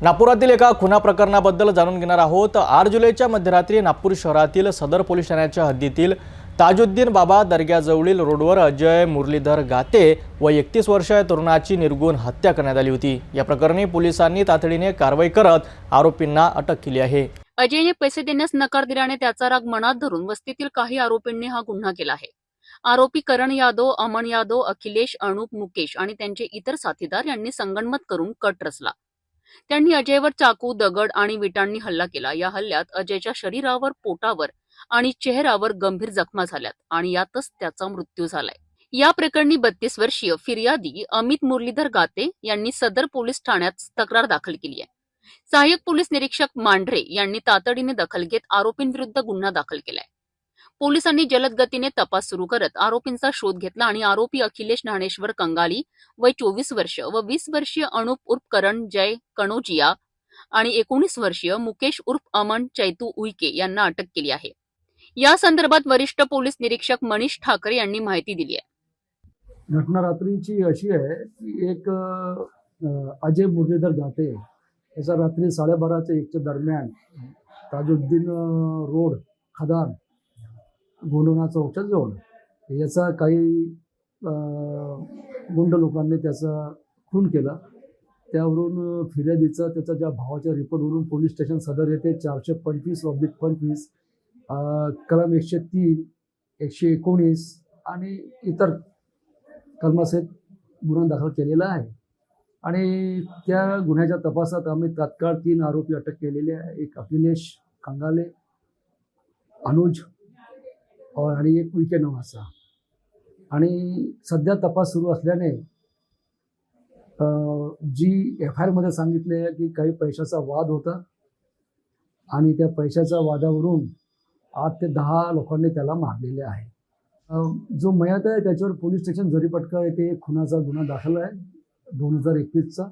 नागपुरातील एका खुना प्रकरणाबद्दल जाणून घेणार आहोत. 8 जुलैच्या मध्यरात्री नागपूर शहरातील सदर पोलीस ठाण्याच्या हद्दीतील ताजुद्दीन बाबा दर्ग्याजवळील रोडवर अजय मुरलीधर गाते व 31 वर्षीय तरुणाची निर्गुण हत्या करण्यात आली होती. या प्रकरणी पोलिसांनी तातडीने कारवाई करत आरोपींना अटक केली आहे. अजयने पैसे देण्यास नकार दिल्याने त्याचा राग मनात धरून वस्तीतील काही आरोपींनी हा गुन्हा केला आहे. आरोपी करण यादव, अमन यादव, अखिलेश, अनुप, मुकेश आणि त्यांचे इतर साथीदार यांनी संगनमत करून कट रचला. त्यांनी अजयवर चाकू, दगड आणि विटांनी हल्ला केला. या हल्ल्यात अजयच्या शरीरावर, पोटावर आणि चेहऱ्यावर गंभीर जखमा झाल्यात आणि यातच त्याचा मृत्यू झालाय. या प्रकरणी 32 वर्षीय फिर्यादी अमित मुरलीधर गाते यांनी सदर पोलीस ठाण्यात तक्रार दाखल केली आहे. सहाय्यक पोलीस निरीक्षक मांढरे यांनी तातडीने दखल घेत आरोपींविरुद्ध गुन्हा दाखल केलाय. पोलिसांनी जलद गतीने तपास सुरू करत आरोपींचा शोध घेतला आणि आरोपी अखिलेश ज्ञानेश्वर कंगाली वय 24 वर्ष व 20 वर्षीय अनुप उर्फ करण जय कणोजिया आणि 19 वर्षीय मुकेश उर्फ अमन चैतू उईके यांना अटक केली आहे. या संदर्भात वरिष्ठ पोलीस निरीक्षक मनीष ठाकरे यांनी माहिती दिली आहे. घटना रात्रीची अशी आहे की एक अजय मुरलीधर गाते याचा रात्री 12:30 ते 1च्या दरम्यान ताजुद्दीन रोड खदान गोंडोना चौकच्या जवळ याचा काही गुंड लोकांनी त्याचा खून केला. त्यावरून फिर्यादीचा त्याच्या ज्या भावाच्या रिपोर्टवरून पोलीस स्टेशन सदर येथे 425/25 कलम 103, 119 आणि इतर कलमासहित गुन्हा दाखल केलेला आहे आणि त्या गुन्ह्याच्या तपासात आम्ही तात्काळ 3 आरोपी अटक केलेले आहे. एक अखिलेश कंगाले, अनुज आणि एक उईके नावाचा. आणि सध्या तपास सुरू असल्याने जी FIR मध्ये सांगितले आहे की काही पैशाचा वाद होता आणि त्या पैशाच्या वादावरून 8 ते 10 लोकांनी त्याला मारलेले आहे. जो मयत आहे त्याच्यावर पोलीस स्टेशन जरीपटका येथे खुनाचा गुन्हा दाखल आहे 2021चा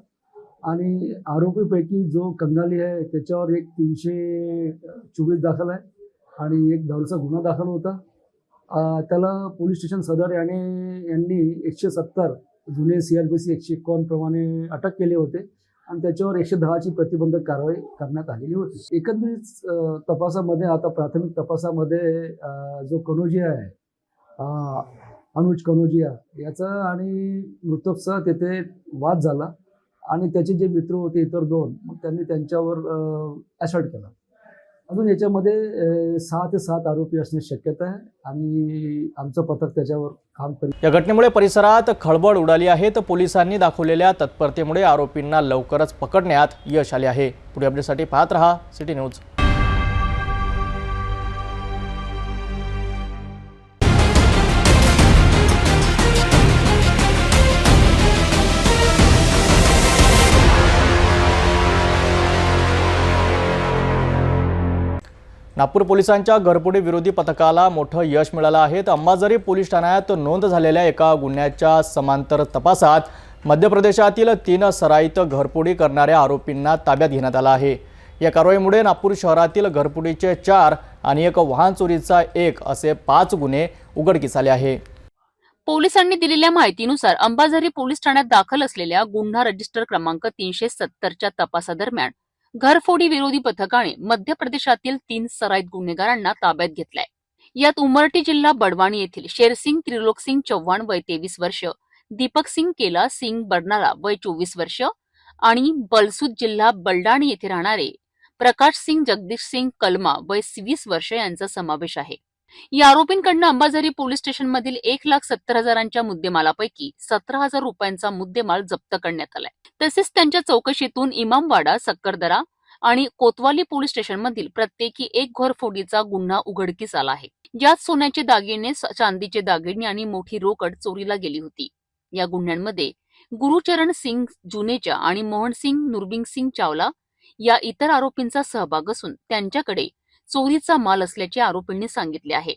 आणि आरोपीपैकी जो कंगाली आहे त्याच्यावर एक 324 दाखल आहे आणि एक दारूचा गुन्हा दाखल होता. त्याला पोलीस स्टेशन सदर यांनी 170 जुने CRPC 151 प्रमाणे अटक केले होते आणि त्याच्यावर 110ची प्रतिबंधक कारवाई करण्यात आलेली होती. एकंदरीत तपासामध्ये आता प्राथमिक तपासामध्ये जो कनोजिया आहे अनुज कनोजिया याचा आणि मृतकचा तेथे वाद झाला आणि त्याचे जे मित्र होते इतर 2 मग त्यांनी त्यांच्यावर असॉल्ट केला. अजून याच्यामध्ये 6 ते 7 आरोपी असण्याची शक्यता आहे आणि आमचं पथक त्याच्यावर काम करेल. या घटनेमुळे परिसरात खळबळ उडाली आहे. तर पोलिसांनी दाखवलेल्या तत्परतेमुळे आरोपींना लवकरच पकडण्यात यश आले आहे. पुढे अपडेटसाठी पाहत रहा सिटी न्यूज. नागपूर पोलिसांच्या घरफोडी विरोधी पथकाला मोठं यश मिळालं आहे. तर अंबाझरी पोलीस ठाण्यात नोंद झालेल्या एका गुन्ह्याच्या समांतर तपासात मध्य प्रदेशातील 3 सराईत घरफोडी करणाऱ्या आरोपींना ताब्यात घेण्यात आलं आहे. या कारवाईमुळे नागपूर शहरातील घरफोडीचे 4 आणि एक वाहन चोरीचा 1 असे 5 गुन्हे उघडकीस आले आहे. पोलिसांनी दिलेल्या माहितीनुसार अंबाझरी पोलीस ठाण्यात दाखल असलेल्या गुन्हा रजिस्टर क्रमांक 370च्या तपासादरम्यान घरफोडी विरोधी पथकाने मध्य प्रदेशातील 3 सराईत गुन्हेगारांना ताब्यात घेतलाय. यात उमरठी जिल्हा बडवानी येथील शेरसिंग त्रिलोकसिंग चव्हाण वय 23 वर्ष, दीपक सिंग केला सिंग बरनाला वय 24 वर्ष आणि बलसूद जिल्हा बलडाणी येथे राहणारे प्रकाश सिंग जगदीश सिंग कलमा वय 20 वर्ष यांचा समावेश आहे. या आरोपींकडून अंबाझरी पोलीस स्टेशनमधील 1,70,000च्या मुद्देमालापैकी 17,000 रुपयांचा मुद्देमाल जप्त करण्यात आलाय. तसेच त्यांच्या चौकशीतून इमामवाडा, सक्करदरा आणि कोतवाली पोलीस स्टेशनमधील प्रत्येकी 1 घरफोडीचा गुन्हा उघडकीस आला आहे. ज्यात सोन्याचे दागिने, चांदीचे दागिने आणि मोठी रोकड चोरीला गेली होती. या गुन्ह्यांमध्ये गुरुचरण सिंग जुनेजा आणि मोहन सिंग नुरबिंग सिंग चावला या इतर आरोपींचा सहभाग असून त्यांच्याकडे चोरीचा माल असल्याचे आरोपींनी सांगितले आहे.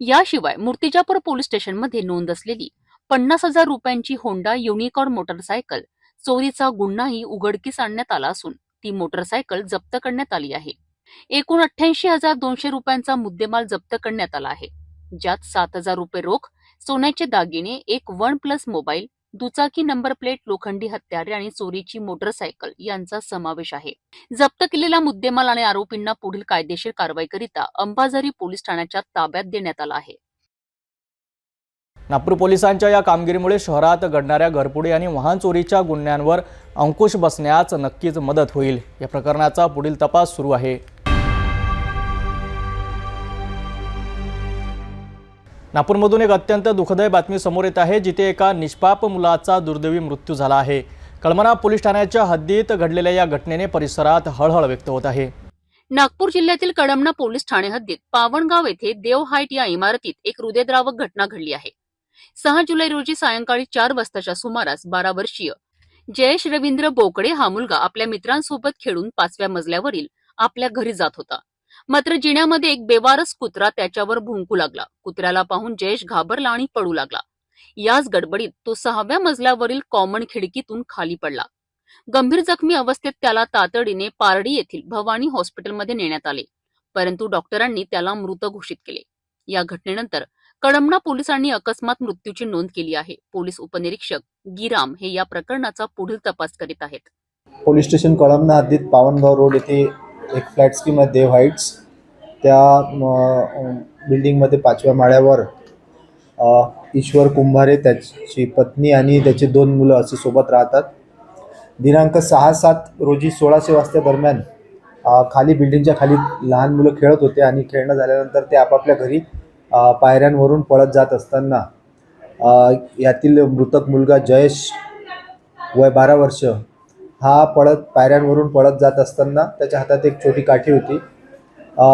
याशिवाय मूर्तिजापूर पोलीस स्टेशनमध्ये नोंद असलेली 50,000 रुपयांची होंडा युनिकॉर्न मोटरसायकल चोरीचा गुन्हाही उघडकीस आणण्यात आला असून ती मोटरसायकल जप्त करण्यात आली आहे. एकूण 88,200 रुपयांचा मुद्देमाल जप्त करण्यात आला आहे. ज्यात 7,000 रुपये रोख, सोन्याचे दागिने, एक OnePlus मोबाईल, दुचाकी नंबर प्लेट, लोखंडी हत्यारे आणि चोरीची मोटरसायकल यांचा समावेश आहे. जप्त केलेला मुद्देमाल आणि आरोपींना पुढील कायदेशीर कारवाईकरिता अंबाझरी पोलीस ठाण्याच्या ताब्यात देण्यात आला आहे. नागपूर पोलिसांच्या या कामगिरीमुळे शहरात घडणाऱ्या घरफोडी आणि वाहन चोरीच्या गुन्ह्यांवर अंकुश बसण्यास नक्कीच मदत होईल. या प्रकरणाचा पुढील तपास सुरू आहे. नागपूरमधून एक अत्यंत दुःखद बातमी समोर येत आहे, जिथे एका निष्पाप मुलाचा दुर्दैवी मृत्यू झाला आहे. कळमना पोलीस ठाण्याच्या हद्दीत घडलेल्या या घटनेने परिसरात हळहळ व्यक्त होत आहे. नागपूर जिल्ह्यातील कळमना पोलीस ठाणे हद्दीत पावनगाव येथे देव हाईट या इमारतीत एक हृदयद्रावक घटना घडली आहे. 6 जुलै रोजी सायंकाळी 4 वाजताच्या सुमारास 12 वर्षीय जयेश रवींद्र बोकडे हा मुलगा आपल्या मित्रांसोबत खेळून 5व्या मजल्यावरील आपल्या घरी जात होता. मात्र जिण्यामध्ये एक बेवारस कुत्रा त्याच्यावर भुंकू लागला. कुत्र्याला पाहून जयेश घाबरला आणि पळू लागला. याच गडबडीत तो 6व्या मजल्यावरील कॉमन खिडकीतून खाली पडला. गंभीर जखमी अवस्थेत त्याला तातडीने पारडी येथील भवानी हॉस्पिटलमध्ये नेण्यात आले, परंतु डॉक्टरांनी त्याला मृत घोषित केले. या घटनेनंतर कळमना पोलिसांनी अकस्मात मृत्यूची नोंद केली आहे. पोलीस उपनिरीक्षक गिराम हे या प्रकरणाचा पुढील तपास करीत आहेत. पोलीस स्टेशन कळमना हद्दीत पावनगाव रोड येथे एक फ्लॅट स्कीम आहे देव हाईट्स. त्या बिल्डिंगमध्ये 5व्या माळ्यावर ईश्वर कुंभारे, त्याची पत्नी आणि त्याचे 2 मुलं असे सोबत राहतात. दिनांक 6-7 रोजी 1600 वाजता दरम्यान खाली बिल्डिंगच्या खाली लहान मुलं खेळत होते आणि खेळणं झाल्यानंतर ते आपापल्या घरी पायऱ्यांवरून पळत जात असताना यातील मृतक मुलगा जयेश वय 12 वर्ष हा पायऱ्यांवरून पळत जात असताना त्याच्या हातात एक छोटी काठी होती.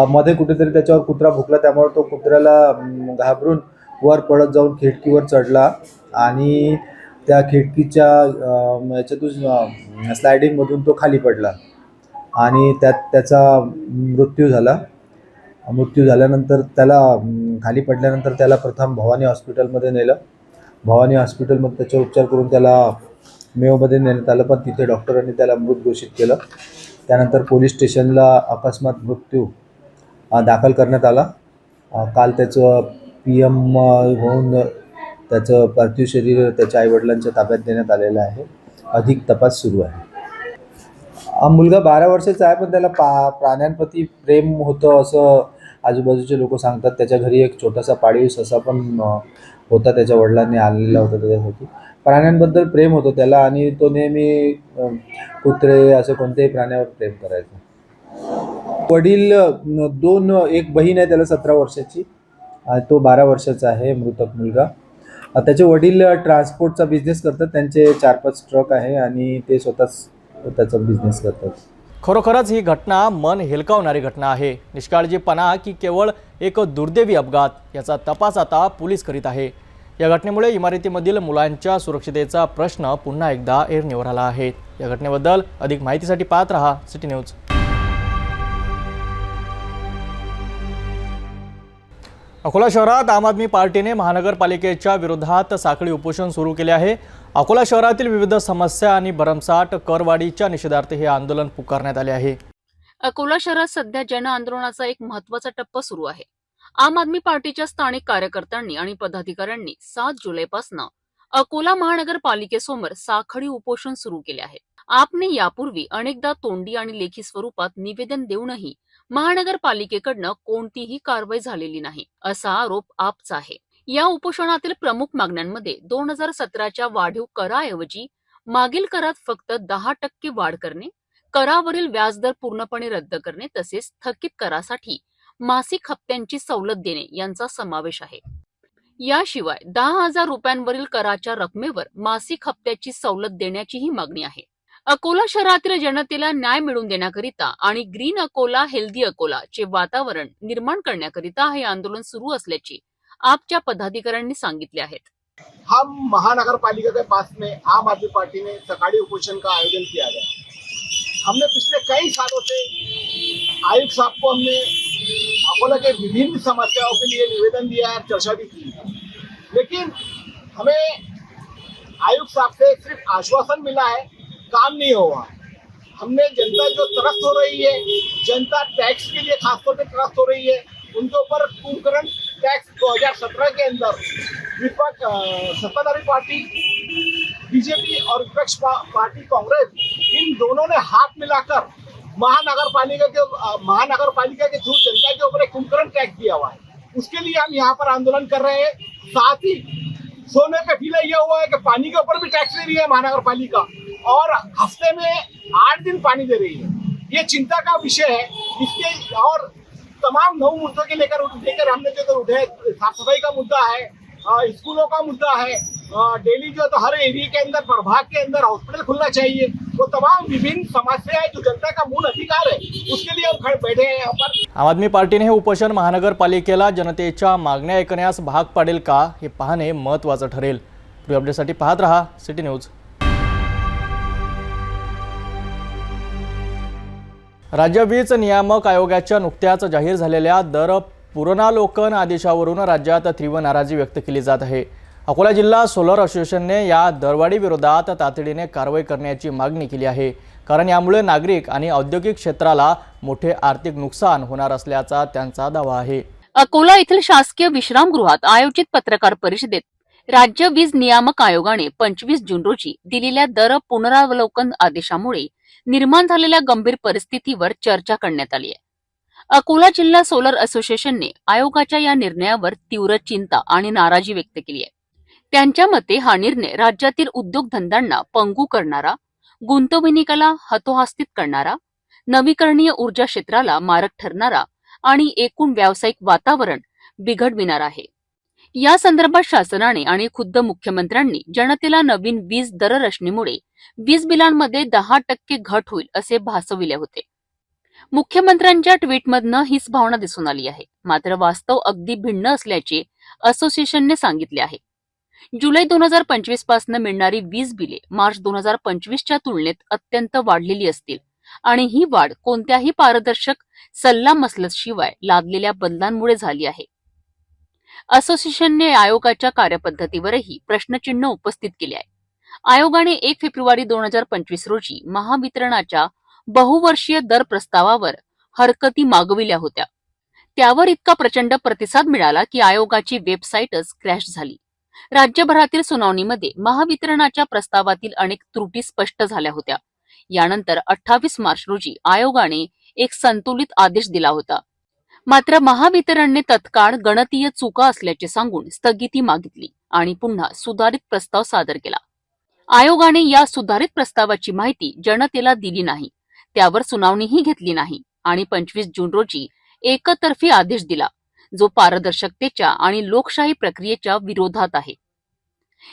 मध्ये कुठेतरी त्याच्यावर कुत्रा भुकला, त्यामुळे तो कुत्र्याला घाबरून वर पळत जाऊन खिडकीवर चढला आणि त्या खिडकीच्या याच्यातून स्लायडिंगमधून तो खाली पडला आणि त्याचा मृत्यू झाला. मृत्यू झाल्यानंतर त्याला खाली पडल्यानंतर त्याला प्रथम भवानी हॉस्पिटलमध्ये नेलं. भवानी हॉस्पिटलमध्ये त्याचे उपचार करून त्याला मेयोमध्ये नेण्यात आलं, पण तिथे डॉक्टरांनी त्याला मृत घोषित केलं. त्यानंतर पोलीस स्टेशनला अकस्मात मृत्यू दाखल करण्यात आला. काल त्याचं PM होऊन त्याचं पार्थिव शरीर त्याच्या आईवडिलांच्या ताब्यात देण्यात आलेलं आहे. अधिक तपास सुरू आहे. मुलगा 12 वर्षाचा आहे, पण त्याला प्राण्यांप्रती प्रेम होतं असं आजूबाजूचे लोक सांगतात. त्याच्या घरी एक छोटासा पाळीव ससा पण होता, त्याच्या वडिलांनी आणलेला होता त्याच्यासाठी. प्राण्यांबद्दल प्रेम होतं त्याला आणि तो नेहमी कुत्रे असे कोणत्याही प्राण्यावर प्रेम करायचा. वडील एक बहीण आहे त्याला 17 वर्षाची, तो 12 वर्षाचा आहे मृतक मुलगा. त्याचे वडील ट्रान्सपोर्टचा बिझनेस करतात. त्यांचे 4-5 ट्रक आहे आणि ते स्वतःच त्याचा बिझनेस करतात. खरोखरच ही घटना मन हेलकावणारी घटना आहे. निष्काळजीपणा की केवळ एक दुर्दैवी अपघात याचा तपास आता पोलीस करीत आहे. या घटनेमुळे इमारतीमधील मुलांच्या सुरक्षिततेचा प्रश्न पुन्हा एकदा ऐरणीवर आला आहे. या घटनेबद्दल अधिक माहितीसाठी पाहत रहा सिटी न्यूज. अकोला शहरात आम आदमी पार्टीने महानगरपालिकेच्या विरोधात साखळी उपोषण सुरू केले आहे. अकोला शहरातील विविध समस्या आणि भरमसाठ करवाढीच्या निषेधार्थ हे आंदोलन पुकारण्यात आले आहे. अकोला शहरात सध्या जन आंदोलनाचा एक महत्त्वाचा टप्पा सुरू आहे. आम आदमी पार्टीच्या स्थानिक कार्यकर्त्यांनी आणि पदाधिकाऱ्यांनी 7 जुलैपासून अकोला महानगरपालिकेसमोर साखळी उपोषण सुरू केले आहे. आपने यापूर्वी अनेकदा तोंडी आणि लेखी स्वरूपात निवेदन देऊनही महानगरपालिकेकडनं कोणतीही कारवाई झालेली नाही, असा आरोप आपचा आहे. या उपोषणातील प्रमुख मागण्यांमध्ये 2017च्या वाढीव कराऐवजी मागील करात फक्त 10% वाढ करणे, करावरील व्याजदर पूर्णपणे रद्द करणे तसेच थकीत करासाठी मासिक हप्त्यांची सवलत देणे यांचा समावेश आहे. याशिवाय 10,000 रुपयांवरील कराच्या रकमेवर मासिक हप्त्याची सवलत देण्याचीही मागणी आहे. अकोला शहरातील जनतेला न्याय मिळवून देण्याकरिता आणि ग्रीन अकोला हेल्दी अकोला चे वातावरण निर्माण करण्याकरिता हे आंदोलन सुरू असल्याचे आपच्या पदाधिकाऱ्यांनी सांगितले आहेत. हम महानगरपालिका के पास में आम आदमी पार्टी ने सकाळी उपोषण का आयोजन किया गया. हमने पिछले कई सालों से आयुक्त साहब को हमने अकोला के विभिन्न समस्याओं के लिए निवेदन दिया है, चर्चा भी की, लेकिन हमें आयुक्त साहब से सिर्फ आश्वासन मिला है, काम नहीं हुआ. हमने जनता जो त्रस्त हो रही है, जनता टैक्स के लिए खासतौर पर त्रस्त हो रही है, उनके ऊपर कुकरण टैक्स 2017 के अंदर विपक्ष सत्ताधारी पार्टी बीजेपी और विपक्ष पार्टी कांग्रेस इन दोनों ने हाथ मिलाकर महानगरपालिका के थ्रू जनता के ऊपर एक कुकरण टैक्स दिया हुआ है. उसके लिए हम यहाँ पर आंदोलन कर रहे हैं. साथ ही सोने पे फीला ये हुआ है कि पानी के ऊपर भी टैक्स ले रही है महानगरपालिका और हफ्ते में 8 दिन पानी दे रही है. ये चिंता का विषय है. इसके और तमाम 9 मुद्दों के लेकर हमने जो उठे, साफ सफाई का मुद्दा है, स्कूलों का मुद्दा है, डेली जो तो हर एरिया के अंदर प्रभाग के अंदर हॉस्पिटल खुलना चाहिए, वो तमाम विभिन्न समस्याएं जो जनता का मूल अधिकार है उसके लिए हम खड़े बैठे हैं यहाँ पर. आम आदमी पार्टीने हे उपोषण महानगरपालिकेला जनतेच्या मागण्या ऐकण्यास भाग पाडेल का हे पाहणे महत्त्वाचं ठरेल. पुढील अपडेटसाठी पाहत रहा सिटी न्यूज. राज्य वीज नियामक आयोगाच्या नुकत्याच जाहीर झालेल्या दर पुनरावलोकन आदेशावरून राज्यात तीव्र नाराजी व्यक्त केली जात आहे. अकोला जिल्हा सोलर असोसिएशनने या दरवाढी विरोधात तातडीने कारवाई करण्याची मागणी केली आहे, कारण यामुळे नागरिक आणि औद्योगिक क्षेत्राला मोठे आर्थिक नुकसान होणार असल्याचा त्यांचा दावा आहे. अकोला येथील शासकीय विश्रामगृहात आयोजित पत्रकार परिषदेत राज्य वीज नियामक आयोगाने 25 जून रोजी दिलेल्या दर पुनरावलोकन आदेशामुळे निर्माण झालेल्या गंभीर परिस्थितीवर चर्चा करण्यात आली आहे. अकोला जिल्हा सोलर असोसिएशनने आयोगाच्या या निर्णयावर तीव्र चिंता आणि नाराजी व्यक्त केली आहे. त्यांच्या मते हा निर्णय राज्यातील उद्योगधंद्यांना पंगू करणारा, गुंतवणुकीला हतोहास्तीत करणारा, नवीकरणीय ऊर्जा क्षेत्राला मारक ठरणारा आणि एकूण व्यावसायिक वातावरण बिघडविणारा आहे. या संदर्भात शासनाने आणि खुद्द मुख्यमंत्र्यांनी जनतेला नवीन वीज दररचनेमुळे वीज बिलांमध्ये 10% घट होईल असे भासविले होते. मुख्यमंत्र्यांच्या ट्विटमधनं हीच भावना दिसून आली आहे. मात्र वास्तव अगदी भिन्न असल्याचे असोसिएशनने सांगितले आहे. जुलै 2025 पासून मिळणारी वीज बिले मार्च 2025च्या तुलनेत अत्यंत वाढलेली असतील आणि ही वाढ कोणत्याही पारदर्शक सल्लामसलतशिवाय लादलेल्या बदलांमुळे झाली आहे. असोसिएशनने आयोगाच्या कार्यपद्धतीवरही प्रश्नचिन्ह उपस्थित केले आहे. आयोगाने 1 फेब्रुवारी 2025 रोजी महावितरणाच्या बहुवर्षीय दर प्रस्तावावर हरकती मागविल्या होत्या. त्यावर इतका प्रचंड प्रतिसाद मिळाला की आयोगाची वेबसाईटच क्रॅश झाली. राज्यभरातील सुनावणीमध्ये महावितरणाच्या प्रस्तावातील अनेक त्रुटी स्पष्ट झाल्या होत्या. यानंतर 28 मार्च रोजी आयोगाने एक संतुलित आदेश दिला होता. मात्र महावितरणने तत्काळ गणतीय चुका असल्याचे सांगून स्थगिती मागितली आणि पुन्हा सुधारित प्रस्ताव सादर केला. आयोगाने या सुधारित प्रस्तावाची माहिती जनतेला दिली नाही, त्यावर सुनावणीही घेतली नाही आणि 25 जून रोजी एकतर्फी आदेश दिला, जो पारदर्शकतेच्या आणि लोकशाही प्रक्रियेच्या विरोधात आहे.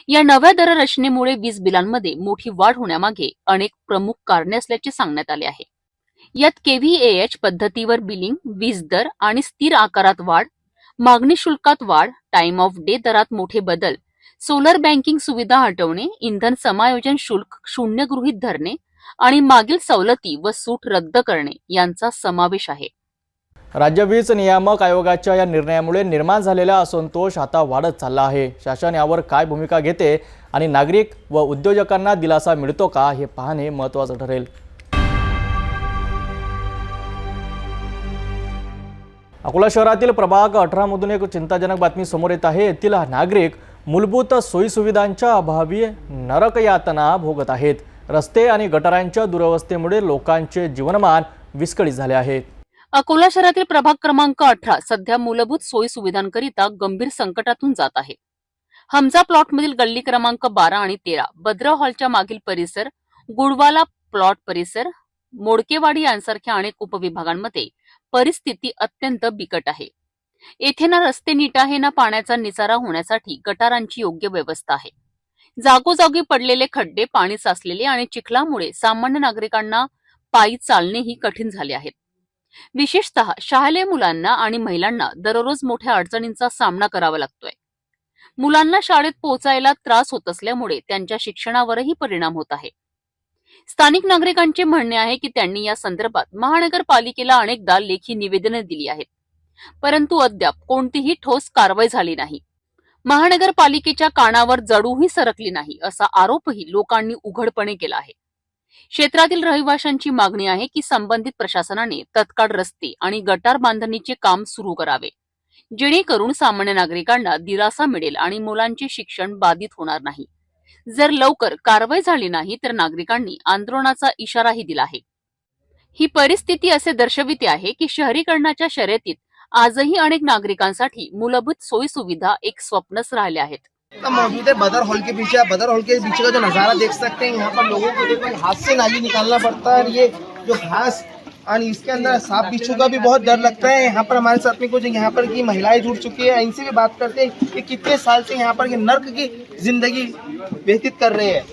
या नव्या दररचनेमुळे वीज बिलांमध्ये मोठी वाढ होण्यामागे अनेक प्रमुख कारणे असल्याचे सांगण्यात आले आहे. यात KVAH पद्धतीवर बिलिंग, वीज दर आणि स्थिर आकारात वाढ, मागणी शुल्कात वाढ, टाइम ऑफ डे दरात मोठे बदल, सोलर बँकिंग सुविधा हटवणे, इंधन समायोजन शुल्क शून्य गृहीत धरणे आणि मागील सवलती व सूट रद्द करणे यांचा समावेश आहे. राज्य वीज नियामक आयोगाच्या या निर्णयामुळे निर्माण झालेला असंतोष आता वाढत चालला आहे. शासन यावर काय भूमिका घेते आणि नागरिक व उद्योजकांना दिलासा मिळतो का हे पाहणे महत्त्वाचं ठरेल. अकोला शहरातील प्रभाग 18 मधून एक चिंताजनक बातमी समोर येत आहे. येथील नागरिक मूलभूत सोयीसुविधांच्या अभावी नरक यातना भोगत आहेत. रस्ते आणि गटारांच्या दुरवस्थेमुळे लोकांचे जीवनमान विस्कळीत झाले आहे. अकोला शहरातील प्रभाग क्रमांक 18 सध्या मूलभूत सोयी सुविधांकरिता गंभीर संकटातून जात आहे. हमजा प्लॉटमधील गल्ली क्रमांक 12 आणि 13, बद्र हॉलच्या मागील परिसर, गुडवाला प्लॉट परिसर, मोडकेवाडी यांसारख्या अनेक उपविभागांमध्ये परिस्थिती अत्यंत बिकट आहे. येथे ना रस्ते नीट आहे ना पाण्याचा निचारा होण्यासाठी गटारांची योग्य व्यवस्था आहे. जागोजागी पडलेले खड्डे, पाणी साचलेले आणि चिखलामुळे सामान्य नागरिकांना पायी चालणेही कठीण झाले आहेत. विशेषतः शालेय मुलांना आणि महिलांना दररोज मोठ्या अडचणींचा सामना करावा लागतोय. मुलांना शाळेत पोहोचायला त्रास होत असल्यामुळे त्यांच्या शिक्षणावरही परिणाम होत आहे. स्थानिक नागरिकांचे म्हणणे आहे की त्यांनी या संदर्भात महानगरपालिकेला अनेकदा लेखी निवेदने दिली आहेत, परंतु अद्याप कोणतीही ठोस कारवाई झाली नाही. महानगरपालिकेच्या कानावर जडूही सरकली नाही असा आरोपही लोकांनी उघडपणे केला आहे. क्षेत्रातील रहिवाशांची मागणी आहे की संबंधित प्रशासनाने तत्काळ रस्ते आणि गटार बांधणीचे काम सुरू करावे, जेणेकरून सामान्य नागरिकांना दिलासा मिळेल आणि मुलांचे शिक्षण बाधित होणार नाही. जर लवकर कारवाई झाली नाही तर नागरिकांनी आंदोलनाचा इशाराही दिला आहे. ही परिस्थिती असे दर्शविते आहे की शहरीकरणाच्या शर्यतीत आजही अनेक नागरिकांसाठी मूलभूत सोयी सुविधा एक स्वप्नच राहिले आहेत. मौजूद है बदर हॉल के पीछे. आप बदर हॉल के पीछे का जो नज़ारा देख सकते हैं, यहाँ पर लोगों को देखो हाथ से नाली निकालना पड़ता है और ये जो घास और इसके अंदर सांप बिच्छू का भी बहुत डर लगता है. यहाँ पर हमारे साथ में कुछ यहाँ पर की महिलाएं जुड़ चुकी है, इनसे भी बात करते हैं कि कितने साल से यहाँ पर नर्क की जिंदगी व्यतीत कर रहे हैं.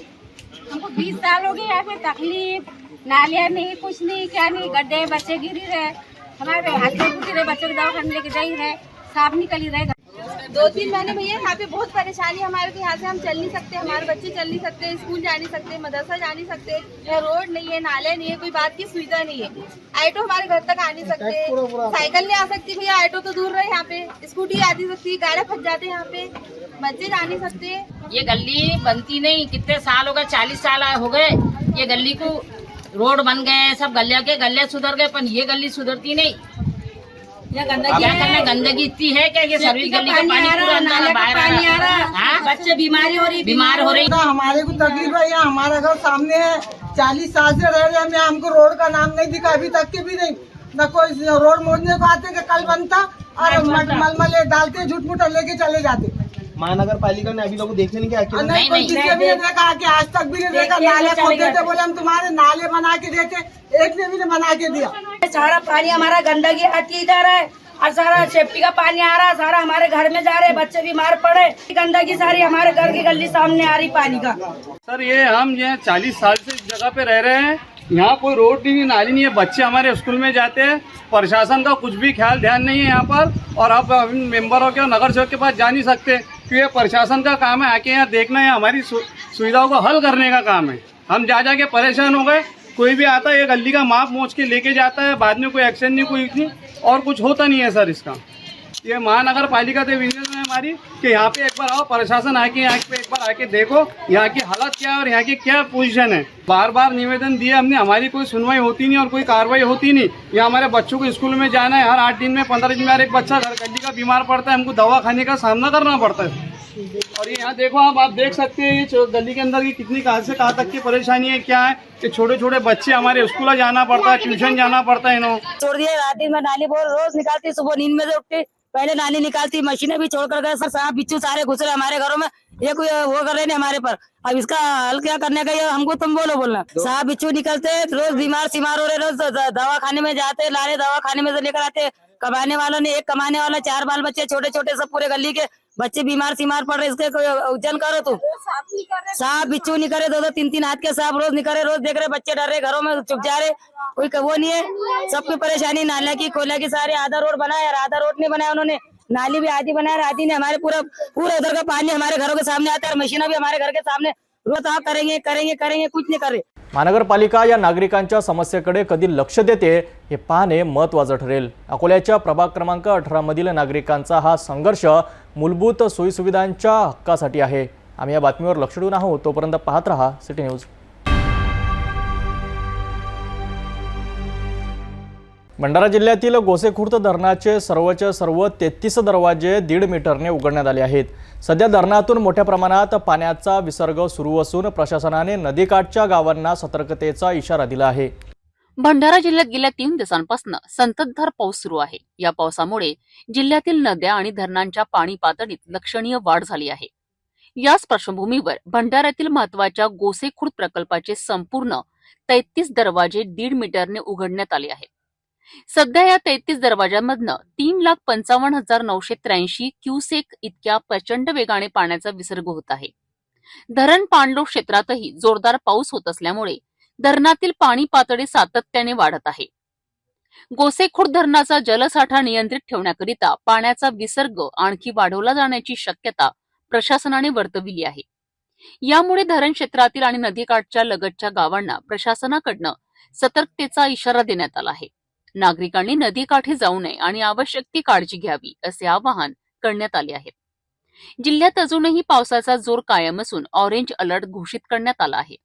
हमको 20 साल हो गए यहाँ पे तकलीफ, नालियाँ नहीं, कुछ नहीं, क्या नहीं, गड्ढे, बच्चे गिरी रहे, हमारे हाथ में गिर रहे, बच्चों को दवाखाने लेके जा ही रहे, सांप निकल ही रहे. 2-3 महीने में यहाँ पे बहुत परेशानी हमारे को. यहाँ से हम चल नहीं सकते, हमारे बच्चे चल नहीं सकते, स्कूल जा नहीं सकते, मदरसा जा नहीं सकते, रोड नहीं है, नाले नहीं है, कोई बात की सुविधा नहीं है. ऑटो हमारे घर तक आ नहीं सकते, साइकिल नहीं आ सकती भैया, ऑटो तो दूर रहे. यहाँ पे स्कूटी आ नहीं सकती, गाड़ी फंस जाते यहाँ पे, बच्चे जा नहीं सकते. ये गली बनती नहीं, कितने साल हो गए, 40 साल हो गए ये गली को. रोड बन गए, सब गले सुधर गए, पर ये गली सुधरती नहीं. क्या गंदगी इतनी है कि ये सर्विस गली का पानी पूरा अंदर बाहर आ रहा, बच्चे बीमार हो रही. हमारे को तकलीफ है. यहाँ हमारा घर सामने है, 40 साल से रह रहे हैं. हमको रोड का नाम नहीं दिखा अभी तक के भी नहीं. न कोई रोड मोड़ने को आते कि कल बनता और मलमले डालते झूठ मूठ लेके चले जाते. महानगर पालिका ने अभी लोगों देखने नहीं किया. नहीं किसी भी देखा कि आज तक भी नहीं देखा. नाले खोद देते, बोले हम तुम्हारे नाले बना के देते, एक ने भी नहीं बना के दिया. सारा पानी हमारा गंदगी हटी जा रहा है और सारा सेफ्टी का पानी आ रहा है, सारा हमारे घर में जा रहे हैं, बच्चे बीमार पड़े. गंदगी सारी हमारे घर की गली सामने आ रही पानी का. सर ये हम 40 साल से इस जगह पे रह रहे हैं. यहाँ कोई रोड नहीं, नाली नहीं है, बच्चे हमारे स्कूल में जाते हैं. प्रशासन का कुछ भी ख्याल ध्यान नहीं है यहाँ पर. और आप मेंबरों के नगर सेवक के पास जा नहीं सकते क्योंकि ये प्रशासन का काम है आके यहाँ देखना है, हमारी सुविधाओं को हल करने का काम है. हम जा जाके परेशान हो गए. कोई भी आता है ये गली का माप मोच के लेके जाता है, बाद में कोई एक्शन नहीं, कोई नहीं, और कुछ होता नहीं है सर इसका। ये महानगर पालिका से विनती है हमारी कि यहाँ पे एक बार आओ, प्रशासन आके यहाँ पे एक बार आके देखो यहाँ की हालत क्या है और यहाँ की क्या पोजीशन है। बार बार निवेदन दिए हमने, हमारी कोई सुनवाई होती नहीं और कोई कार्रवाई होती नहीं। यहाँ हमारे बच्चों को स्कूल में जाना है, हर 8 दिन में 15 दिन में हर एक बच्चा घर गली का बीमार पड़ता है, हमको दवा खाने का सामना करना पड़ता है। और ये यहाँ देखो आप देख सकते हैं ये गली के अंदर की कितनी कहाँ से कहाँ तक की परेशानी है, क्या है कि छोटे छोटे बच्चे हमारे स्कूल जाना पड़ता है, ट्यूशन जाना पड़ता है। इन्होंने छोड़ दिया, रात दिन में नाली बोल रोज निकालती, सुबह नींद में से उठती, पहले नाली निकालती, मशीनें भी छोड़ कर गए सर। सांप बिच्छू सारे घुस रहे हमारे घरों में, ये कोई वो कर रहे नहीं हमारे पर। अब इसका हल क्या करने का, ये हमको तुम बोलना। सांप बिच्छू निकलते, रोज बीमार सीमार हो रहे, रोज दवा खाने में जाते, लारे दवा खाने में से लेकर आते। कमाने वालों ने एक कमाने वाला 4 बाल बच्चे छोटे छोटे सब पूरे गली के बच्चे बीमार सीमार पड़ रहे। इसके कोई उज्जैन करो तुम। सांप बिच्छू नहीं करे, 2-2 3-3 हाथ के सांप रोज निकले, रोज देख रहे बच्चे डर रहे, घरों में चुप जा रहे, कोई वो नहीं है। सबकी परेशानी नाला की खोला की सारे, आधा रोड बनाया, आधा रोड नहीं बनाया उन्होंने, नाली भी आधी बनाया, आधी ने हमारे पूरा उधर का पानी हमारे घरों के सामने आता है, मशीनें भी हमारे घर के सामने। रोज आप करेंगे करेंगे करेंगे, कुछ नहीं कर रहे। महानगरपालिका या नागरिकांच्या समस्येकडे कधी लक्ष देते हे पाहणे महत्त्वाचं ठरेल। अकोल्याच्या प्रभाग क्रमांक 18 मधील नागरिकांचा हा संघर्ष मूलभूत सोयीसुविधांच्या हक्कासाठी आहे। आम्ही या बातमीवर लक्ष देऊन आहोत, तोपर्यंत पाहत रहा सिटी न्यूज। भंडारा जिल्ह्यातील गोसेखुर्द धरणाचे सर्वच्या सर्व 33 दरवाजे 1.5 मीटरने उघडण्यात आले आहेत। सध्या धरणातून मोठ्या प्रमाणात पाण्याचा विसर्ग सुरू असून प्रशासनाने नदीकाठच्या गावांना सतर्कतेचा इशारा दिला आहे। भंडारा जिल्ह्यात गेल्या 3 दिवसांपासून संततधार पाऊस सुरू आहे। या पावसामुळे जिल्ह्यातील नद्या आणि धरणांच्या पाणी पातळीत लक्षणीय वाढ झाली आहे। याच पार्श्वभूमीवर भंडाऱ्यातील महत्त्वाच्या गोसेखुर्द प्रकल्पाचे संपूर्ण 33 दरवाजे 1.5 मीटरने उघडण्यात आले आहेत। सध्या या 33 दरवाजांमधनं 3,55,983 क्युसेक इतक्या प्रचंड वेगाने पाण्याचा विसर्ग होत आहे। धरण पाणलोट क्षेत्रातही जोरदार पाऊस होत असल्यामुळे धरणातील पाणी पातळी सातत्याने वाढत आहे। गोसेखुर्द धरणाचा जलसाठा नियंत्रित ठेवण्याकरिता पाण्याचा विसर्ग आणखी वाढवला जाण्याची शक्यता प्रशासनाने वर्तविली आहे। यामुळे धरण क्षेत्रातील आणि नदीकाठच्या लगतच्या गावांना प्रशासनाकडून सतर्कतेचा इशारा देण्यात आला आहे। नागरिकांनी नदीकाठी जाऊ नये आणि आवश्यक ती काळजी घ्यावी असे आवाहन करण्यात आले आहे। जिल्ह्यात अजूनही पावसाचा जोर कायम असून ऑरेंज अलर्ट घोषित करण्यात आला आहे।